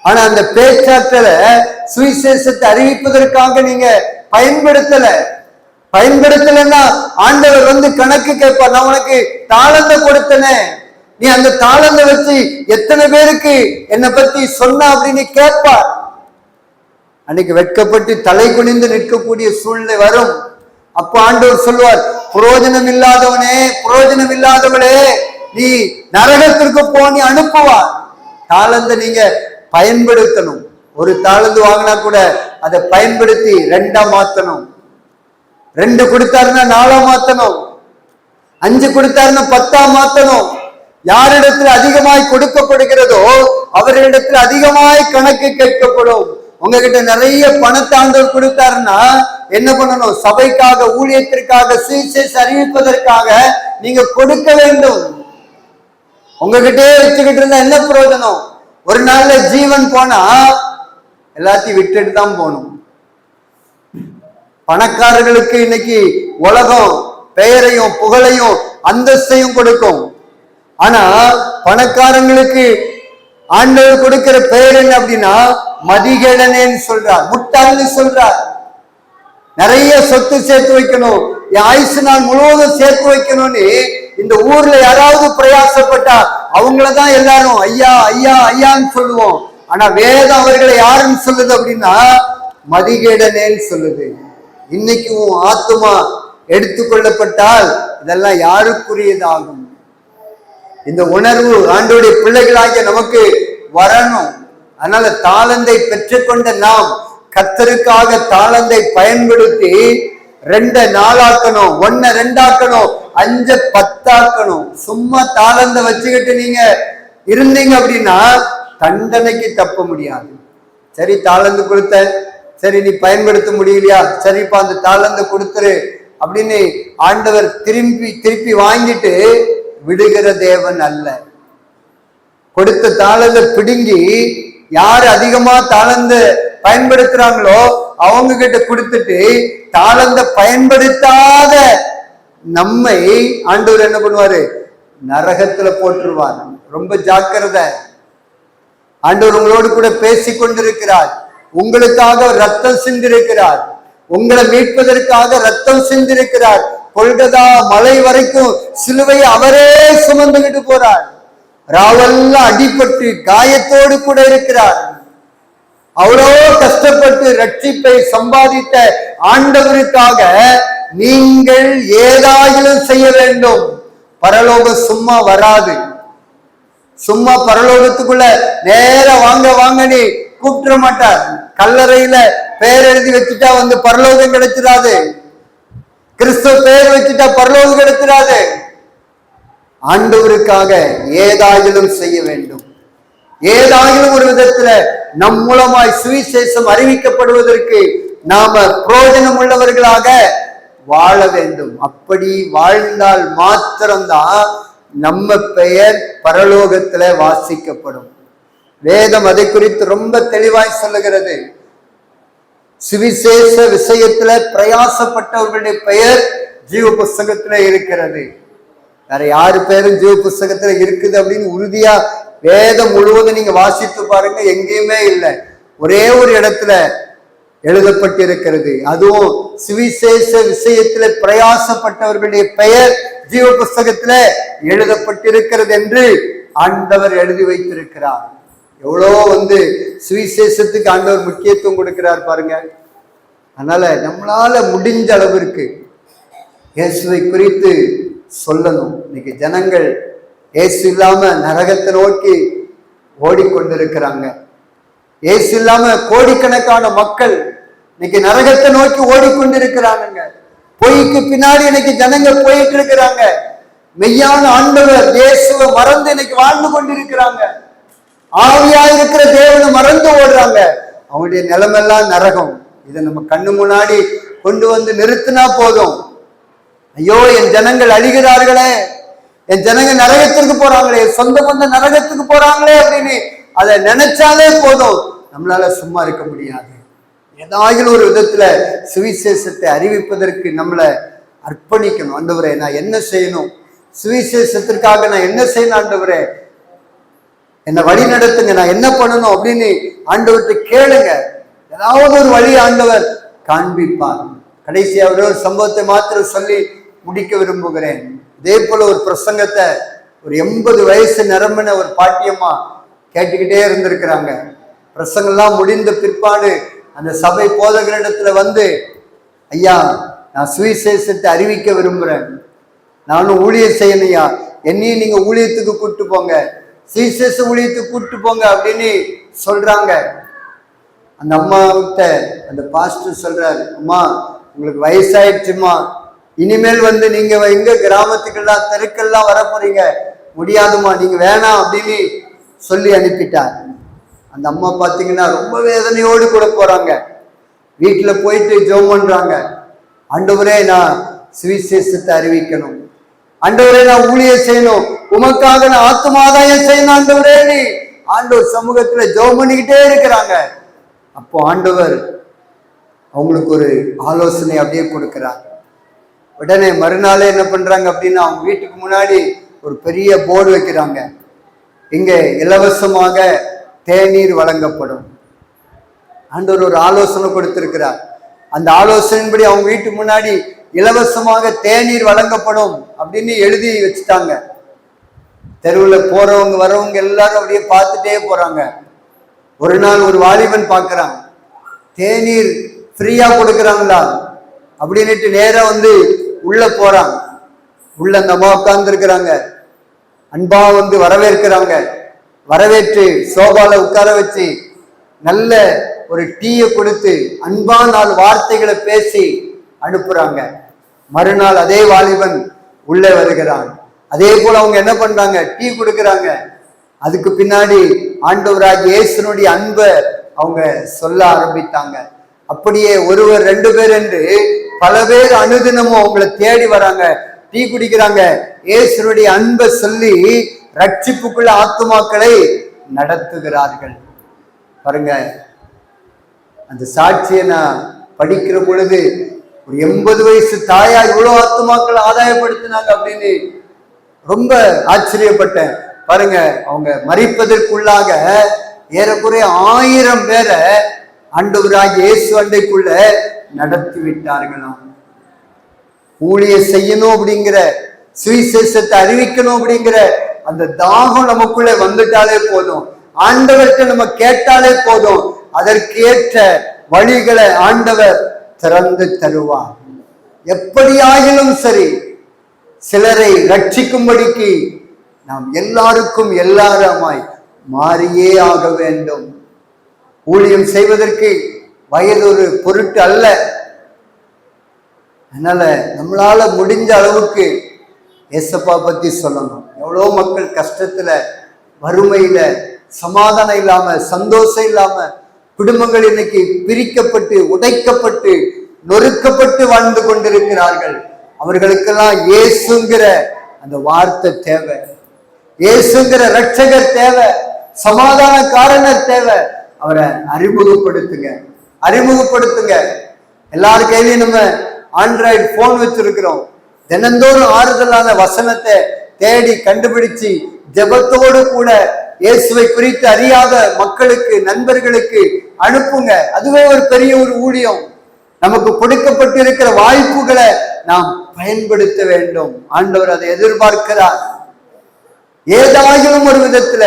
Speaker 1: ஆனா அந்த பேச்சாற்றல சுவிசேஷத்தை அறிவிப்பதற்காக நீங்க பயன்படுத்தலைன்னா ஆண்டவர் வந்து கணக்கு கேட்பார். நான் உனக்கு தாளந்த கொடுத்தனே, நீ அந்த தாளந்த வச்சு எத்தனை பேருக்கு என்னை பத்தி சொன்ன அப்படின்னு கேட்பார். அன்னைக்கு வெட்கப்பட்டு தலை குனிந்து நிற்கக்கூடிய சூழ்நிலை வரும். அப்ப ஆண்டவர் சொல்வார், புரோஜனம் இல்லாதவனே, புரோஜனம் இல்லாதவளே, நீ நரகத்திற்கு போனி அனுப்புவார். தாளந்த நீங்க பயன்படுத்தணும். ஒரு தாளந்து வாங்கினா கூட அதை பயன்படுத்தி 2 மாத்தணும். 2 கொடுத்தாருன்னா 4 மாத்தணும். 5 கொடுத்தாருன்னா 10 மாத்தணும். யாரிடத்தில் அதிகமாய் கொடுக்கப்படுகிறதோ அவரிடத்தில் அதிகமாய் கணக்கு கேட்கப்படும். உங்ககிட்ட நிறைய பணத்தை ஆண்டவர் கொடுத்தாருன்னா என்ன பண்ணணும்? சபைக்காக, ஊழியத்திற்காக, சுவிசேஷ அறிவிப்பதற்காக நீங்க கொடுக்க வேண்டும். உங்ககிட்டே வச்சுக்கிட்டு இருந்தா என்ன பிரயோஜனம்? ஒரு நாள்ல ஜீவன் போனா எல்லாத்தையும் விட்டுட்டு தான் போகணும். பணக்காரர்களுக்கு இன்னைக்கு உலகம் பெயரையும் புகழையும் அந்தஸ்தையும் கொடுக்கும். ஆனா பணக்காரங்களுக்கு ஆண்டவர் கொடுக்கிற பெயர் என்ன அப்படின்னா மதிகேடனேன்னு சொல்றார், முட்டாள்னு சொல்றார். நிறைய சொத்து சேர்த்து வைக்கணும், என் ஆயுசு நாள் முழுவதும் சேர்த்து வைக்கணும்னு இந்த ஊர்ல யாராவது பிரயாசப்பட்டா அவங்களதான் எல்லாரும் ஐயா ஐயா ஐயான்னு சொல்லுவோம். ஆனா வேதம் அவர்களை யாருன்னு சொல்லுது அப்படின்னா மதிகேடனேன்னு சொல்லுது. இன்னைக்கு உன் ஆத்துமா எடுத்துக்கொள்ளப்பட்டால் இதெல்லாம் யாருக்குரியதாகும். இந்த உணர்வு ஆண்டவருடைய பிள்ளைகளாகிய நமக்கு வரணும். அதனால தாளந்தை பெற்றுக்கொண்ட நாம் கர்த்தருக்காக தாளந்தை பயன்படுத்தி 2 4 ஆக்கணும், 1 2 ஆக்கணும், 5 10 ஆக்கணும். சும்மா தாளந்த வச்சுக்கிட்டு நீங்க இருந்தீங்க அப்படின்னா தண்டனைக்கு தப்ப முடியாது. சரி, தாளந்து கொடுத்த, சரி நீ பயன்படுத்த முடியலையா, சரிப்பா அந்த தாளந்த கொடுத்துரு அப்படின்னு ஆண்டவர் திருப்பி வாங்கிட்டு விடுகிற தேவன் அல்ல. கொடுத்த தாளந்த பிடுங்கி யாரு அதிகமா தாளந்த பயன்படுத்துறாங்களோ அவங்க கிட்ட கொடுத்துட்டு தாளந்த பயன்படுத்தாத நம்மை ஆண்டவர் என்ன பண்ணுவாரு? நரகத்துல போட்டுருவார். ரொம்ப ஜாக்கிரதை. ஆண்டவர் உங்களோடு கூட பேசி கொண்டிருக்கிறார். உங்களுக்காக ரத்தம் சிந்திருக்கிறார். உங்களை மீட்பதற்காக ரத்தம் சிந்திருக்கிறார். கொல்கதா மலை வரைக்கும் சிலுவையை அவரே சுமந்துகிட்டு போறார். ராவெல்லாம் அடிபட்டு காயத்தோடு கூட இருக்கிறார். அவ்வளோ கஷ்டப்பட்டு ரட்சிப்பை சம்பாதித்த ஆண்டவருக்காக நீங்கள் ஏதாயிலும் செய்ய வேண்டும். பரலோகம் சும்மா வராது. சும்மா பரலோகத்துக்குள்ள நேர வாங்க வாங்க நீ கூப்பிட மாட்டார். கல்லறையில பெயர் எழுதி வச்சுட்டா பரலோகம் கிடைச்சிடாது. கிறிஸ்துவ பெயர் வச்சுட்டா பரலோகம் கிடைச்சிடாது. ஆண்டவருக்காக ஏதாயிலும் செய்ய வேண்டும். ஏதாயிலும் ஒரு விதத்துல நம் மூலமாய் சுவிசேஷம் அறிவிக்கப்படுவதற்கு நாம பிரயோஜனம் உள்ளவர்களாக வாழ வேண்டும். அப்படி வாழ்ந்தால் மாத்திரம்தான் நம்ம பெயர் பரலோகத்துல வாசிக்கப்படும். வேதம் அதை குறித்து ரொம்ப தெளிவாய் சொல்லுகிறது. சுவிசேஷ விஷயத்துல பிரயாசப்பட்டவர்களுடைய பெயர் ஜீவ புஸ்தகத்துல இருக்கிறது. வேற யாரு பேரும் ஜீவ புஸ்தகத்துல இருக்குது அப்படின்னு உறுதியா வேதம் முழுவதும் நீங்க வாசித்து பாருங்க, எங்கேயுமே இல்லை. ஒரே ஒரு இடத்துல எழுதப்பட்டிருக்கிறது. அதுவும் சுவிசேஷ விஷயத்துல பிரயாசப்பட்டவர்களுடைய பெயர் ஜீவ புஸ்தகத்துல எழுதப்பட்டிருக்கிறது என்று ஆண்டவர் எழுதி வைத்திருக்கிறார். எவ்வளோ சுவிசேஷத்துக்கு ஆண்டவர் முக்கியத்துவம் கொடுக்கிறார் பாருங்க. அதனால நம்மளால முடிஞ்ச அளவிற்கு இயேசுவை குறித்து சொல்லணும். இன்னைக்கு ஜனங்கள் இயேசு இல்லாம நரகத்தை நோக்கி ஓடிக்கொண்டிருக்கிறாங்க. இயேசு இல்லாம கோடிக்கணக்கான மக்கள் இன்னைக்கு நரகத்தை நோக்கி ஓடிக்கொண்டிருக்கிறாங்க. பொய்க்கு பின்னாடி இன்னைக்கு ஜனங்க போயிட்டு இருக்கிறாங்க. மெய்யான ஆண்டவர் இயேசுவை மறந்து இன்னைக்கு வாழ்ந்து கொண்டிருக்கிறாங்க. ஆவியா இருக்கிற தேவனை மறந்து ஓடுறாங்க. அவங்களுடைய நிலைமெல்லாம் நரகம். இதை நம்ம கண்ணு முன்னாடி கொண்டு நிறுத்தினா போதும். ஐயோ, என் ஜனங்கள் அழிகிறார்களே, என் ஜனங்க நரகத்திற்கு போறாங்களே, சொந்த பந்த நரகத்துக்கு போறாங்களே அப்படின்னு அதை நினைச்சாலே போதும். நம்மளால சும்மா இருக்க முடியாது. ஏதாயிலும் ஒரு விதத்துல சுவிசேஷத்தை அறிவிப்பதற்கு நம்மளை அர்ப்பணிக்கணும். ஆண்டவரே, நான் என்ன செய்யணும்? சுவிசேஷத்திற்காக நான் என்ன செய்யணும்? ஆண்டவரே, என்னை வழி நடத்துங்க, நான் என்ன பண்ணணும் அப்படின்னு ஆண்டவர்கிட்ட கேளுங்க. ஏதாவது ஒரு வழி ஆண்டவர் காண்பிப்பார். கடைசியா ஒரு சம்பவத்தை மாத்திரம் சொல்லி முடிக்க விரும்புகிறேன். இதே போல ஒரு பிரசங்கத்தை ஒரு 80 வயசு நிரம்பின ஒரு பாட்டியம்மா கேட்டுக்கிட்டே இருந்திருக்கிறாங்க. பிரசங்கம்லாம் முடிந்த பிற்பாடு அந்த சபை போதகரிடத்துல ஐயா, நான் சுவிசேஷத்தை அறிவிக்க விரும்புறேன், நானும் ஊழியம் செய்யணையா, என்னையும் நீங்க ஊழியத்துக்கு கூப்பிட்டு போங்க, சுவிசேஷ ஊழியத்துக்கு கூப்பிட்டு போங்க அப்படின்னு சொல்றாங்க. அந்த அம்மாவிட்ட அந்த பாஸ்டர் சொல்றாரு, அம்மா, உங்களுக்கு வயசாயிடுச்சுமா, இனிமேல் நீங்க எங்க கிராமத்துக்கெல்லாம் தெருக்கெல்லாம் வர போறீங்க, முடியாதுமா, நீங்க வேணாம் அப்படின்னு சொல்லி அனுப்பிட்டார். அந்த அம்மா பாத்தீங்கன்னா ரொம்ப வேதனையோடு கூட போறாங்க. வீட்டுல போயிட்டு ஜெபம் பண்றாங்க. ஆண்டவரே, நான் சுவிசேஷத்தை அறிவிக்கணும், ஆண்டவரே நான் ஊழியம் செய்யணும், உமக்காக நான் ஆத்துமாதாயம் செய்யணும் ஆண்டவரே, நீ ஆண்டவர் சமூகத்துல ஜெபம் பண்ணிக்கிட்டே இருக்கிறாங்க. அப்போ ஆண்டவர் அவங்களுக்கு ஒரு ஆலோசனை அப்படியே கொடுக்கிறார். உடனே மறுநாளே என்ன பண்றாங்க அப்படின்னா, அவங்க வீட்டுக்கு முன்னாடி ஒரு பெரிய போர்டு வைக்கிறாங்க. இங்க இலவசமாக தேநீர் வழங்கப்படும். ஆண்டவர் ஒரு ஆலோசனை கொடுத்திருக்கிறார். அந்த ஆலோசனையின்படி அவங்க வீட்டுக்கு முன்னாடி இலவசமாக தேநீர் வழங்கப்படும் அப்படின்னு எழுதி வச்சுட்டாங்க. தெருவில் போறவங்க வரவங்க எல்லாரும் அப்படியே பார்த்துட்டே போறாங்க. ஒரு நாள் ஒரு வாலிபன் பார்க்கிறான், தேநீர் ஃப்ரீயா கொடுக்குறாங்களா அப்படின்னுட்டு நேரா உள்ள போறான். உள்ள அந்த அம்மா உட்கார்ந்து இருக்கிறாங்க. அன்பா வரவேற்கிறாங்க. வரவேற்று சோபால உட்கார வச்சு நல்ல ஒரு டீயை கொடுத்து அன்பா 4 வார்த்தைகளை பேசி அனுப்புறாங்க. மறுநாள் அதே வாலிபன் உள்ளே வருகிறான். அதே போல அவங்க என்ன பண்றாங்க, டீ கொடுக்குறாங்க. அதுக்கு பின்னாடி ஆண்டவராகிய இயேசுனுடைய அன்பை அவங்க சொல்ல ஆரம்பித்தாங்க. அப்படியே ஒருவர் 2 பேர் என்று பல பேர் அனுதினமும் அவங்களை தேடி வராங்க, டீ குடிக்கிறாங்க. இயேசுனுடைய அன்பை சொல்லி ரட்சிப்புக்குள்ள ஆத்துமாக்களை நடத்துகிறார்கள். பாருங்க, அந்த சாட்சியை நான் படிக்கிற பொழுது ஒரு 80 வயசு தாயா இவ்வளவு ஆத்துமாக்களை ஆதாயப்படுத்தினாங்க அப்படின்னு ரொம்ப ஆச்சரியப்பட்டேன். பாருங்க, அவங்க மரிப்பதற்குள்ளாக ஏறக்குறைய 1000 பேரை ஆண்டவராகிய இயேசு அண்டைக்குள்ள நடத்தி விட்டார்களாம். ஊழிய செய்யணும் அப்படிங்கிற, சுவிசேஷத்தை அறிவிக்கணும் அப்படிங்கிற அந்த தாகம் நமக்குள்ள வந்துட்டாலே போதும். ஆண்டவர்கிட்ட நம்ம கேட்டாலே போதும், அதற்கு ஏற்ற வழிகளை ஆண்டவர் திறந்து தருவார். எப்படியாகிலும் சரி, சிலரை ரட்சிக்கும்படிக்கு நாம் எல்லாருக்கும் எல்லாருமாய் மாறியே ஆக வேண்டும். ஊழியம் செய்வதற்கு வயது ஒரு பொருட்டு அல்ல. அதனால நம்மளால முடிஞ்ச அளவுக்கு ஏசப்பா பத்தி சொல்லணும். எவ்வளோ மக்கள் கஷ்டத்துல, வறுமையில, சமாதானம் இல்லாம, சந்தோஷம் இல்லாம, குடும்பங்கள் இன்னைக்கு பிரிக்கப்பட்டு, உடைக்கப்பட்டு, நொறுக்கப்பட்டு வாழ்ந்து கொண்டிருக்கிறார்கள். அவர்களுக்கெல்லாம் இயேசுங்கிற அந்த வார்த்தை தேவை, இயேசுங்கிற ரட்சகர் தேவை, சமாதான காரணர் தேவை. அவரை அறிமுகப்படுத்துங்க, அறிமுகப்படுத்துங்க. எல்லார் கையிலையும் நம்ம ஆண்ட்ராய்டு போன் வச்சிருக்கிறோம். தினந்தோறும் ஆறுதலான வசனத்தை தேடி கண்டுபிடிச்சு ஜெபத்தோடு கூட இயேசுவை குறித்து அறியாத மக்களுக்கு, நண்பர்களுக்கு அனுப்புங்க. அதுவே ஒரு பெரிய ஒரு ஊழியம். நமக்கு கொடுக்கப்பட்டிருக்கிற வாய்ப்புகளை நாம் பயன்படுத்த வேண்டும். ஆண்டவர் அதை எதிர்பார்க்கிறார். ஏதாயிலும் ஒரு விதத்துல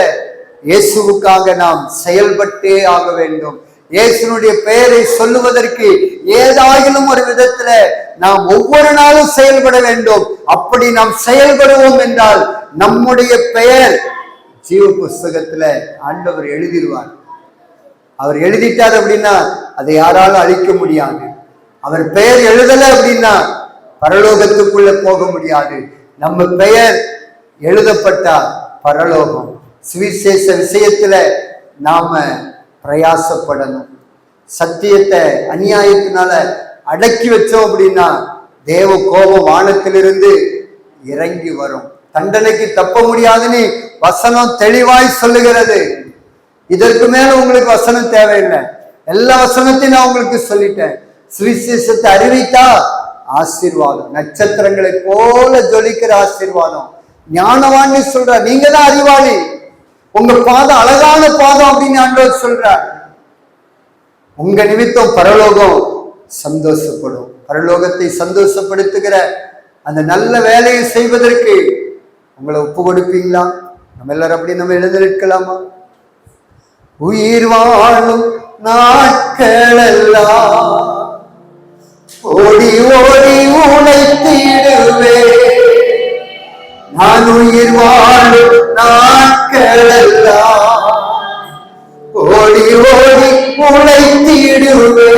Speaker 1: இயேசுவுக்காக நாம் செயல்பட்டே ஆக வேண்டும். இயேசுனுடைய பெயரை சொல்லுவதற்கு ஏதாயிலும் ஒரு விதத்துல நாம் ஒவ்வொரு நாளும் செயல்பட வேண்டும். அப்படி நாம் செயல்படுவோம் என்றால் நம்முடைய பெயர் ஜீவ புஸ்தகத்துல ஆண்டவர் எழுதிடுவார். அவர் எழுதிட்டார் அப்படின்னா அதை யாராலும் அழிக்க முடியாது. அவர் பெயர் எழுதல அப்படின்னா பரலோகத்துக்குள்ள போக முடியாது. நம்ம பெயர் எழுதப்பட்டா பரலோகம். சுவிசேஷ விஷயத்துல நாம பிரயாசப்படணும். சத்தியத்தை அநியாயத்தினால அடக்கி வச்சோம் அப்படின்னா தேவ கோபம் வானத்திலிருந்து இறங்கி வரும். தண்டனைக்கு தப்ப முடியாதுன்னு வசனம் தெளிவாய் சொல்லுகிறது. இதற்கு மேல உங்களுக்கு வசனம் தேவையில்லை. எல்லா வசனத்தையும் நான் உங்களுக்கு சொல்லிட்டேன். சுவிசேஷத்தை அறிவித்தா ஆசீர்வாதம், நட்சத்திரங்களை போல ஜொலிக்கிற ஆசீர்வாதம். ஞானவான்னு சொல்ற, நீங்க தான் அறிவாளி. உங்க பாதம் அழகான பாதம் அப்படின்னு ஆண்டவர் சொல்றார். உங்க நிமித்தம் பரலோகம் சந்தோஷப்படும். பரலோகத்தை சந்தோஷப்படுத்துகிற அந்த நல்ல வேலையை செய்வதற்கு உங்களை ஒப்பு கொடுப்பீங்களா? நம்ம எல்லாரும் அப்படி நம்ம எழுந்திருக்கலாமா? உயிர் வாழும் நாட்களெல்லாம் ஓடி ஓடி உழைத்திடுவே, நான் உயிர் வாழும் நாட்களெல்லாம் ஓடி ஓடி உழைத்திடுவே,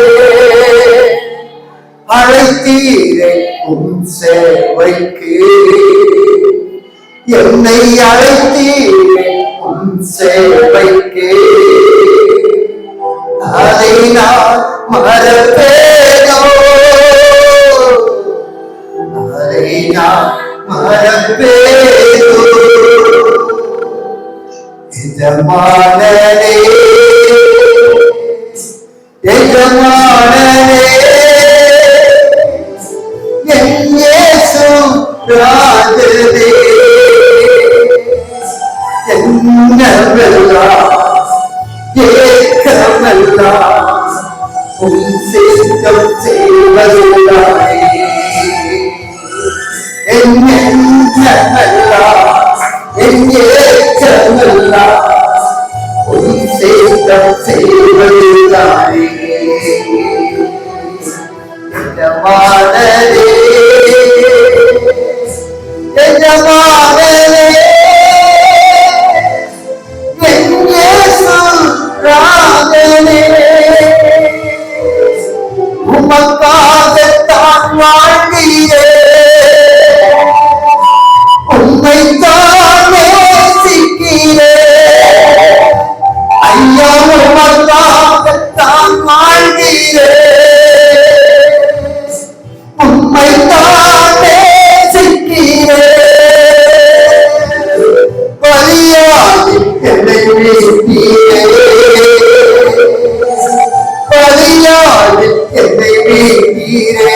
Speaker 1: அழைத்தீரே உன் சேவைக்கு, என்னை அழைத்தீரே உன் சேவைக்கு, அதை நான் மறப்பேனோ, அதை நான் மறப்பேனோ. எஜமானனே எஜமானனே என் இயேசு ராஜனே, என்னவெல்லாம் ஏக்கமெல்லாம் உன் சித்தம் செய்வதில்லை, என்னவெல்லாம் என் ஏக்கமெல்லாம் உன் சித்தம் செய்வதில்லை. எஜமானனே எஜமானனே என் இயேசு ராஜனே, உமக்காகத்தான் வாழ்கிறேன், உம்மைத்தான் நேசிக்கிறேன், ஐயா உமக்காகத்தான் வாழ்கிறேன், உம்மைத்தான் நேசிக்கிறேன், பலியாகி என்னை மீட்டீரே, பலியாகி என்னை மீட்டீரே,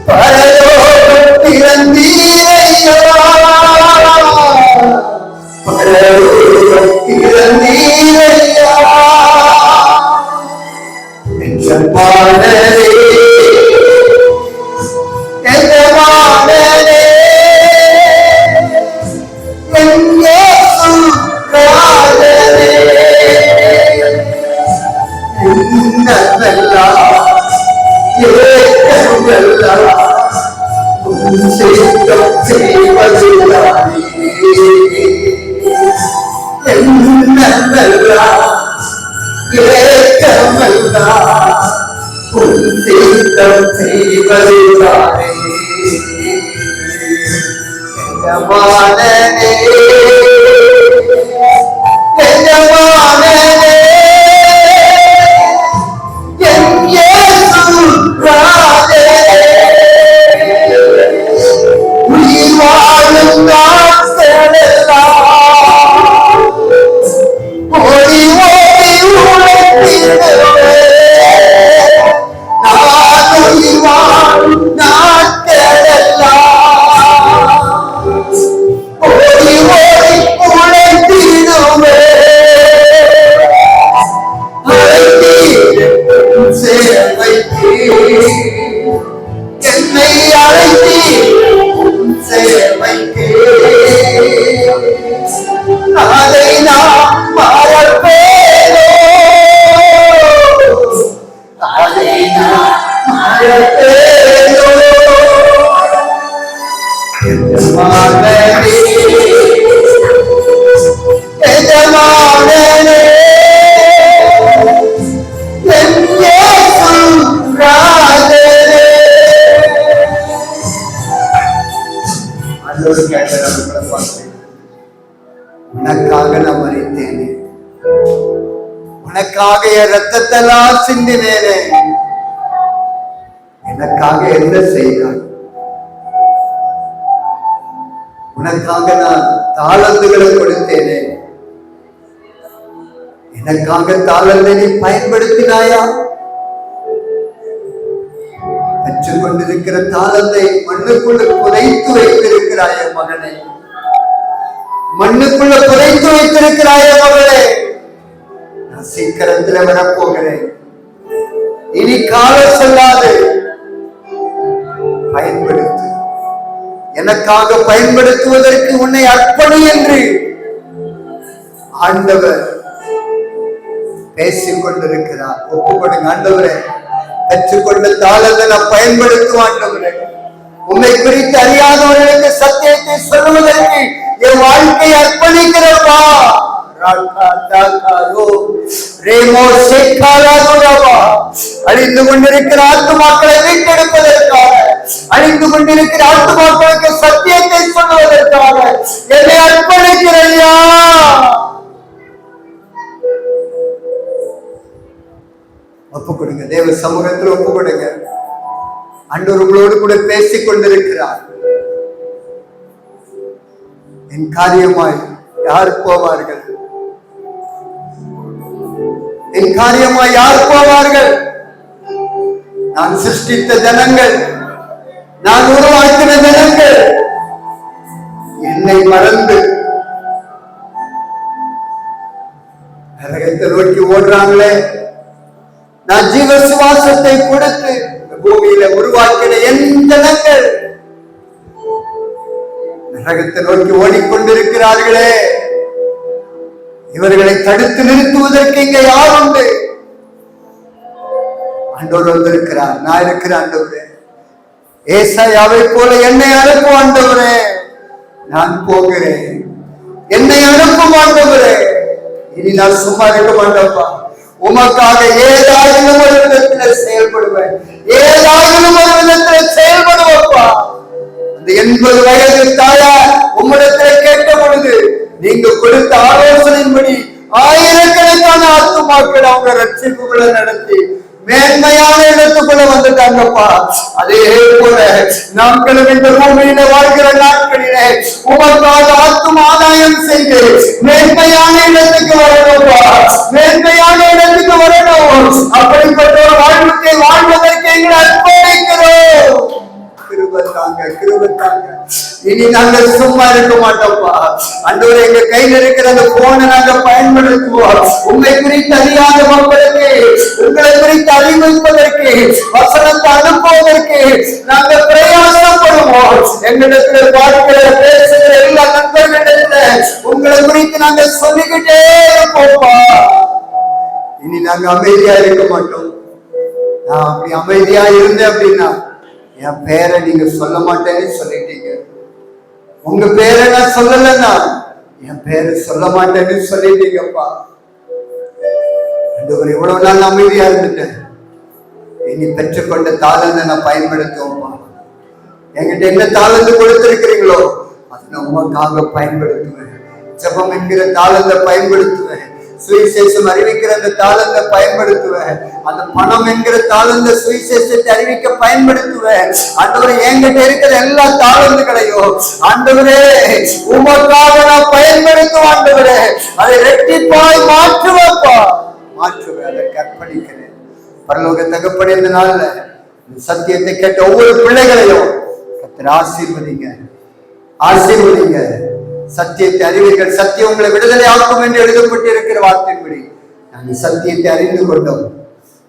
Speaker 1: பரலோகம் திறந்தீரையா, பரலோகம் திறந்தீரையா. எஜமானனே எஜமானனே என் இயேசு ராஜனே, என்னவெல்லாம் ஏக்கமெல்லாம் உன் சித்தம் செய்வதில்லை, என்னவெல்லாம் சித்தம் செய்வதுதானே எஜமானனே எஜமானனே என் இயேசு ராஜே உயிர் வாழும் நாட்களெல்லாம் ஓடி ஓடி உழைத்திடுவே நான் உயிர் வாழும் நாட்களெல்லாம் ஓடி ஓடி உழைத்திடுவே சேவைக்கு என்னை அழைத்தி சேவைக்கு அதை நான் மறப்பேனோ அதை நான் மறப்பேனோ எஜமானனே எஜமானனே உனக்காக நான் மறித்தேனே, உனக்காக என் ரத்தத்தெல்லாம் சிந்தினேனே, எனக்காக என்ன செய்தாய்? உனக்காக நான் தாளந்துகளை கொடுத்தேனே, எனக்காக தாளந்தை நீ பயன்படுத்தினாயா? கற்றுக் கொண்டிருக்கிற தாளந்தை மண்ணுக்குள்ள புதைத்து வைத்திருக்கிறாய மகனே, மண்ணுக்குள்ள புதைத்து வைத்திருக்கிறாய மகளே. நான் சீக்கிரத்தில் வரப்போகிறேன், இனி காலம் சொல்லாது பயன்படுத்து, எனக்காக பயன்படுத்துவதற்கு உன்னை அர்ப்பணி என்று ஆண்டவர் பேசிக் கொண்டிருக்கிறார். ஒப்புக்கொடுங்க ஆண்டவரே, பெற்றுக்கொண்ட தாளத்தை நான் பயன்படுத்தும் ஆண்டவரே. உன்னை குறித்து அறியாதவர்களுக்கு சத்தியத்தை சொல்லுவதற்கு என் வாழ்க்கையை அர்ப்பணிக்கிறப்பா. அழிந்து கொண்டிருக்கிற ஆத்துமாக்களை மீட்டெடுப்பதற்காக, அழிந்து கொண்டிருக்கிற ஆத்துமாக்களுக்கு சத்தியத்தை சொல்லுவதற்காக என்னை அர்ப்பணிக்கிறையா. ஒப்பு கொடுங்க, தேவ சமூகத்தில் ஒப்பு கொடுங்க. ஆண்டவர் உங்களோடு கூட பேசிக் கொண்டிருக்கிறார். என் காரியமாய் யார் போவார்கள்? என் காரியமாய் யார் போவார்கள்? நான் சிருஷ்டித்த ஜனங்கள், நான் உருவாக்கின ஜனங்கள் என்னை மறந்து நரகத்தை நோக்கி ஓடுறாங்களே. நான் ஜீவ சுவாசத்தை கொடுத்து பூமியில உருவாக்கின என் ஜனங்கள் நரகத்தை நோக்கி ஓடிக்கொண்டிருக்கிறார்களே. இவர்களை தடுத்து நிறுத்துவதற்கு இங்க யார் உண்டு? ஆண்டவர் வந்திருக்கிறார். நான் இருக்கிறேன் ஆண்டவரே, ஏசாயாவை போல என்னை அனுப்பும் ஆண்டவரே. நான் போகிறேன், என்னை அனுப்பும் ஆண்டவரே. இனி நான் சும்மா இருக்க மாட்டேன்ப்பா. உமக்காக ஏதாயிலும் ஒரு விதத்தில் செயல்படுவேன், ஏதாயிலும் ஒரு விதத்தில் செயல்படுவப்பா. அந்த 80 வயது தாயார் உம்மிடத்தில் கேட்ட பொழுது நீங்க கொடுத்த ஆலோசனையின்படி ஆயிரக்கணக்கான ஆத்துமாக்கள் அவங்க ரட்சிப்புகளை நடத்தி மேன்மையான இடத்துக்குள்ள வந்துட்டாங்கப்பா. அதே போல நாங்களும் இந்த பூமியில வாழ்கிற நாட்களிலே உமக்காக ஆத்தும் ஆதாயம் செய்து மேன்மையான இடத்துக்கு வரணும்ப்பா, மேன்மையான இடத்துக்கு வரணும். அப்படிப்பட்ட ஒரு வாழ்க்கை வாழ்வதற்கு எங்களை அர்ப்பணிக்கிறோம். இனி நாங்கள் சும்மா இருக்க மாட்டோம்ப்பா. ஆண்டவரே, எங்க கையில் இருக்கிற அந்த போனை நாங்க பயன்படுத்துவோம். உண்மை குறித்து அறியாத மக்களுக்கு உங்களை குறித்து அறிவிப்பதற்கு, வசனத்தை அனுப்புவதற்கு நாங்கள் பிரயாசப்படுவோம். எங்களிடத்தில் வாழ்க்கிற பேசுகிற எல்லா நண்பர்களிடத்தில் உங்களை குறித்து நாங்கள் சொல்லிக்கிட்டே இருப்போம்ப்பா. இனி நாங்க அமைதியா இருக்க மாட்டோம். நான் அப்படி அமைதியா இருந்தேன் அப்படின்னா என் பேரை நீங்க சொல்ல மாட்டேன்னு சொல்லிட்டீங்க. உங்க பேரை நான் சொல்லலன்னா என் பேரை சொல்ல மாட்டேன்னு சொல்லிட்டீங்கப்பா. ஆண்டவரே, இவ்வளவு நாள் நான் அமைதியா இருந்துட்டேன், இனி பெற்றுக்கொண்ட தாளந்தை நான் பயன்படுத்துவோம்ப்பா. என்கிட்ட என்ன தாளந்து கொடுத்திருக்கிறீங்களோ அதை நான் உமக்காக பயன்படுத்துவேன். ஜெபம் என்கிற தாளந்தை பயன்படுத்துவேன். சுவிசேஷம் அறிவிக்கிற அந்த தாளந்தை பயன்படுத்துவேன். அந்த பணம் என்கிற தாளந்த சுவிசேஷத்தை அறிவிக்க பயன்படுத்துவேன். ஆண்டவரே, என்கிட்ட இருக்கிற எல்லா தாளந்துகளையும் ஆண்டவரே உமக்காக நான் பயன்படுத்துவேன். ஆண்டவரே, அதை ரெட்டிப்பாய் மாற்றுவேப்பா, மாற்றுவேன். அதை கற்பழிக்கிறேன். பரலோக தகப்பனே, இந்த நாள்ல சத்தியத்தை கேட்ட ஒவ்வொரு பிள்ளைகளையும் கர்த்தர் ஆசீர்வதிங்க, ஆசீர்வதிங்க. சத்தியத்தை அறிவீர்கள், சத்தியம் உங்களை விடுதலை ஆக்கும் என்று எழுதப்பட்டு இருக்கிற வார்த்தையின்படி நாங்கள் சத்தியத்தை அறிந்து கொண்டோம்.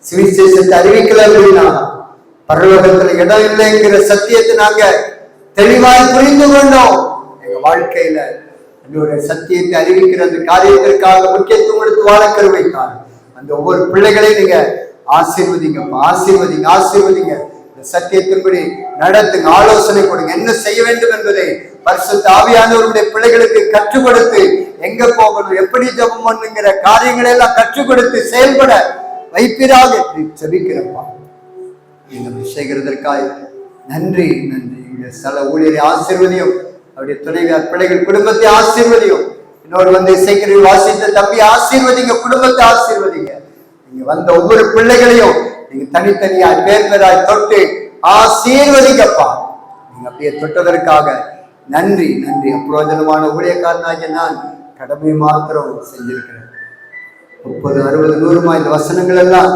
Speaker 1: சுவிசேஷத்தை அறிவிக்கல அப்படின்னா பரலோகத்துல இடம் இல்லைங்கிற சத்தியத்தை நாங்க தெளிவாய் புரிந்து கொண்டோம். எங்க வாழ்க்கையில ஒரு சத்தியத்தை அறிவிக்கிற அந்த காரியத்திற்காக முக்கியத்துவம் எடுத்து வாழ கருவைத்தார். அந்த ஒவ்வொரு பிள்ளைகளையும் நீங்க ஆசீர்வதிங்கப்பா, ஆசீர்வதிங்க, ஆசீர்வதிங்க. சத்தியத்தின்படி நடத்துங்க, ஆலோசனை கொடுங்க, என்ன செய்ய வேண்டும் என்பதை பரிசுத்த ஆவியானவருடைய பிள்ளைகளுக்கு கற்றுக் கொடுத்து எங்க போகணும், எப்படி ஜெபம் பண்ணுங்கிற காரியங்களை எல்லாம் கற்றுக் கொடுத்து செயல்பட வைப்பீராக ஜெபிக்கிறப்பா. நீங்க செய்கிறதற்காக நன்றி, நன்றி. சில ஊழியரை ஆசீர்வதியும், அவருடைய துணைவியார் பிள்ளைகள் குடும்பத்தை ஆசீர்வதியும். இன்னொரு வந்து இசைக்கருவி வாசித்த தம்பி ஆசீர்வதிங்க, குடும்பத்தை ஆசீர்வதிங்க. நீங்க வந்த ஒவ்வொரு பிள்ளைகளையும் நீங்க தனித்தனியாய் பேர் பேராய் தொட்டு ஆசீர்வதிங்கப்பா. நீங்க அப்படியே தொட்டதற்காக நன்றி, நன்றி. அப்பிரயோஜனமான ஊழியக்காரனாகிய நான் கடமை மாத்திரம் செஞ்சிருக்கிறேன். 30, 60, 100 இந்த வசனங்கள் எல்லாம்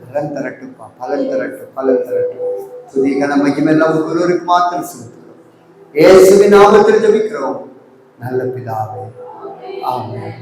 Speaker 1: பலன் தரட்டுப்பா, பலன் தரட்டும், பலன் தரட்டும். துதி கன மகிமை எல்லாம் ஒருவருக்கு மாத்திரம் செலுத்துகிறோம். இயேசுவின் நாமத்தில் ஜெபிக்கிறோம் நல்ல பிதாவே, ஆமென்.